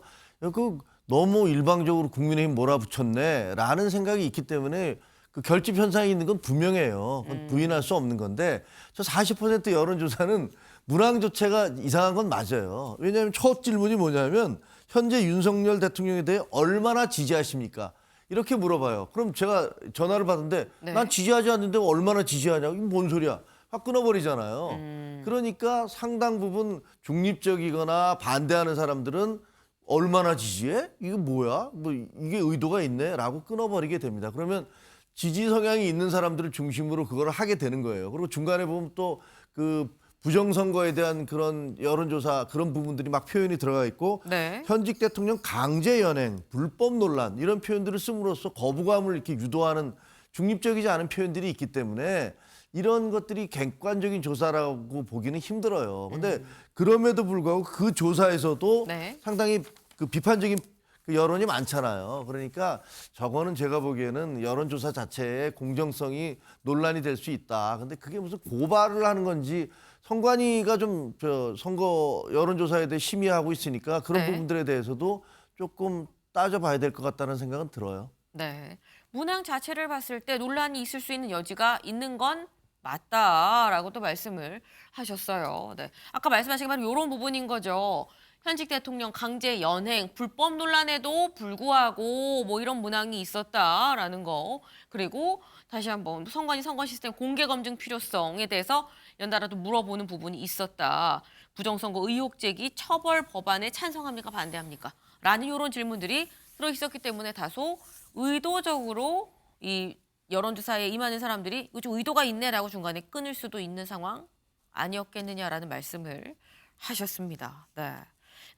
그 너무 일방적으로 국민의힘 몰아붙였네라는 생각이 있기 때문에 그 결집 현상이 있는 건 분명해요. 그건 부인할 수 없는 건데 저 40% 여론조사는 문항 자체가 이상한 건 맞아요. 왜냐하면 첫 질문이 뭐냐면 현재 윤석열 대통령에 대해 얼마나 지지하십니까? 이렇게 물어봐요. 그럼 제가 전화를 받는데 네. 난 지지하지 않는데 얼마나 지지하냐고. 이게 뭔 소리야. 확 끊어버리잖아요. 그러니까 상당 부분 중립적이거나 반대하는 사람들은 얼마나 지지해? 이게 뭐야? 뭐 이게 의도가 있네? 라고 끊어버리게 됩니다. 그러면 지지 성향이 있는 사람들을 중심으로 그걸 하게 되는 거예요. 그리고 중간에 보면 또 그 부정선거에 대한 그런 여론조사 그런 부분들이 막 표현이 들어가 있고 네. 현직 대통령 강제 연행, 불법 논란 이런 표현들을 씀으로써 거부감을 이렇게 유도하는 중립적이지 않은 표현들이 있기 때문에 이런 것들이 객관적인 조사라고 보기는 힘들어요. 근데 그럼에도 불구하고 그 조사에서도 네. 상당히 그 비판적인 그 여론이 많잖아요. 그러니까 저거는 제가 보기에는 여론조사 자체의 공정성이 논란이 될 수 있다. 근데 그게 무슨 고발을 하는 건지 선관위가 좀 선거 여론조사에 대해 심의하고 있으니까 그런 네. 부분들에 대해서도 조금 따져봐야 될 것 같다는 생각은 들어요. 네. 문항 자체를 봤을 때 논란이 있을 수 있는 여지가 있는 건 맞다라고 또 말씀을 하셨어요. 네. 아까 말씀하신 바로 이런 부분인 거죠. 현직 대통령 강제 연행, 불법 논란에도 불구하고 뭐 이런 문항이 있었다라는 거. 그리고 다시 한번 선관위 선거 시스템 공개 검증 필요성에 대해서 연달아도 물어보는 부분이 있었다. 부정선거 의혹 제기 처벌 법안에 찬성합니까 반대합니까? 라는 이런 질문들이 들어있었기 때문에 다소 의도적으로 이 여론조사에 임하는 사람들이 좀 의도가 있네라고 중간에 끊을 수도 있는 상황 아니었겠느냐라는 말씀을 하셨습니다. 네.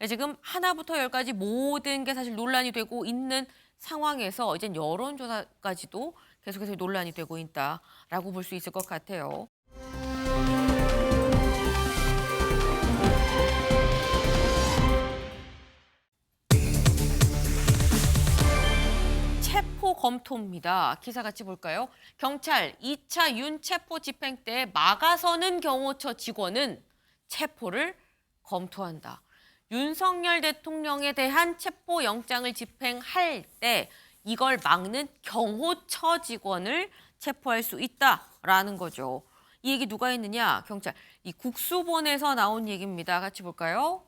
지금 하나부터 열까지 모든 게 사실 논란이 되고 있는 상황에서 이제 여론조사까지도 계속해서 논란이 되고 있다라고 볼 수 있을 것 같아요. 체포 검토입니다. 기사 같이 볼까요? 경찰 2차 윤 체포 집행 때 막아서는 경호처 직원은 체포를 검토한다. 윤석열 대통령에 대한 체포 영장을 집행할 때 이걸 막는 경호처 직원을 체포할 수 있다라는 거죠. 이 얘기 누가 했느냐? 경찰. 이 국수본에서 나온 얘기입니다. 같이 볼까요?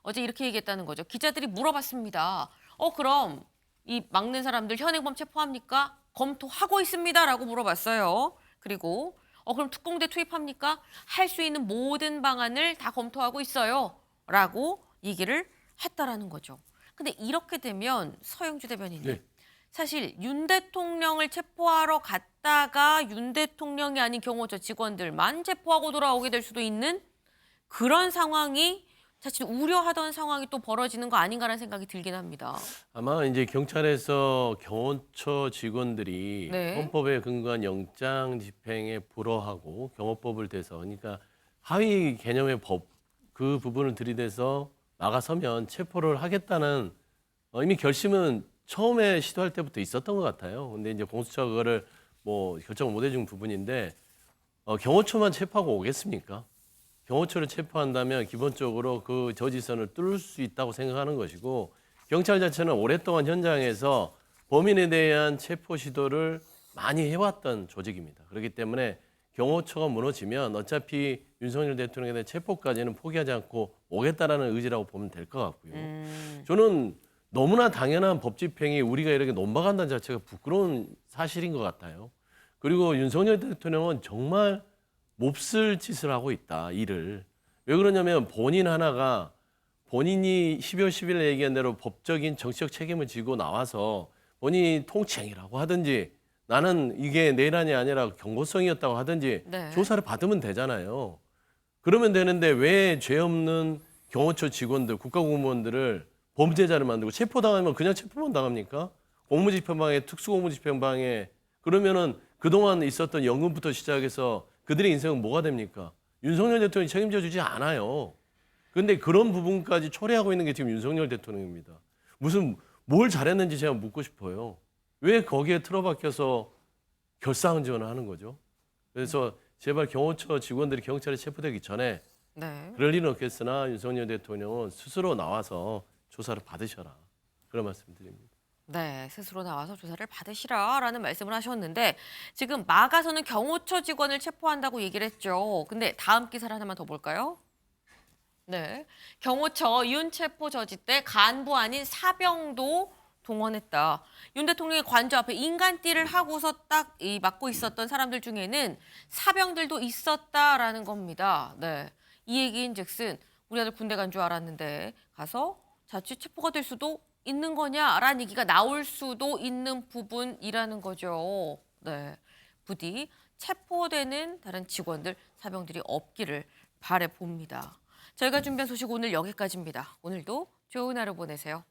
어제 이렇게 얘기했다는 거죠. 기자들이 물어봤습니다. 그럼 이 막는 사람들 현행범 체포합니까? 검토하고 있습니다라고 물어봤어요. 그리고 그럼 특공대 투입합니까? 할 수 있는 모든 방안을 다 검토하고 있어요. 라고 얘기를 했다라는 거죠. 근데 이렇게 되면 서영주 대변인님, 네. 사실 윤 대통령을 체포하러 갔다가 윤 대통령이 아닌 경호처 직원들만 체포하고 돌아오게 될 수도 있는 그런 상황이 자칫 우려하던 상황이 또 벌어지는 거 아닌가라는 생각이 들긴 합니다. 아마 이제 경찰에서 경호처 직원들이 네. 헌법에 근거한 영장 집행에 불허하고 경호법을 대서 그러니까 하위 개념의 법 그 부분을 들이대서 나가서면 체포를 하겠다는 이미 결심은 처음에 시도할 때부터 있었던 것 같아요. 근데 이제 공수처가 그거를 뭐 결정을 못 해준 부분인데 경호처만 체포하고 오겠습니까? 경호처를 체포한다면 기본적으로 그 저지선을 뚫을 수 있다고 생각하는 것이고 경찰 자체는 오랫동안 현장에서 범인에 대한 체포 시도를 많이 해왔던 조직입니다. 그렇기 때문에 경호처가 무너지면 어차피 윤석열 대통령에 대한 체포까지는 포기하지 않고 오겠다라는 의지라고 보면 될 것 같고요. 저는 너무나 당연한 법 집행이 우리가 이렇게 넘어간다는 자체가 부끄러운 사실인 것 같아요. 그리고 윤석열 대통령은 정말 몹쓸 짓을 하고 있다, 일을. 왜 그러냐면 본인 하나가 본인이 12월 10일에 얘기한 대로 법적인 정치적 책임을 지고 나와서 본인이 통치행위라고 하든지 나는 이게 내란이 아니라 경고성이었다고 하든지 네. 조사를 받으면 되잖아요. 그러면 되는데 왜 죄 없는 경호처 직원들, 국가공무원들을 범죄자를 만들고 체포당하면 그냥 체포만 당합니까? 공무집행방해, 특수공무집행방해 그러면은 그동안 있었던 연금부터 시작해서 그들의 인생은 뭐가 됩니까? 윤석열 대통령이 책임져 주지 않아요. 그런데 그런 부분까지 초래하고 있는 게 지금 윤석열 대통령입니다. 무슨 뭘 잘했는지 제가 묻고 싶어요. 왜 거기에 틀어박혀서 결사항전을 하는 거죠? 그래서 제발 경호처 직원들이 경찰에 체포되기 전에 네. 그럴 일은 없겠으나 윤석열 대통령은 스스로 나와서 조사를 받으셔라. 그런 말씀 드립니다. 네, 스스로 나와서 조사를 받으시라라는 말씀을 하셨는데 지금 막아서는 경호처 직원을 체포한다고 얘기를 했죠. 근데 다음 기사를 하나만 더 볼까요? 네, 경호처 윤 체포 저지 때 간부 아닌 사병도 동원했다. 윤 대통령의 관저 앞에 인간띠를 하고서 딱 막고 있었던 사람들 중에는 사병들도 있었다라는 겁니다. 네, 이 얘기인즉슨 우리 아들 군대 간 줄 알았는데 가서 자칫 체포가 될 수도 있는 거냐라는 얘기가 나올 수도 있는 부분이라는 거죠. 네, 부디 체포되는 다른 직원들, 사병들이 없기를 바라봅니다. 저희가 준비한 소식 오늘 여기까지입니다. 오늘도 좋은 하루 보내세요.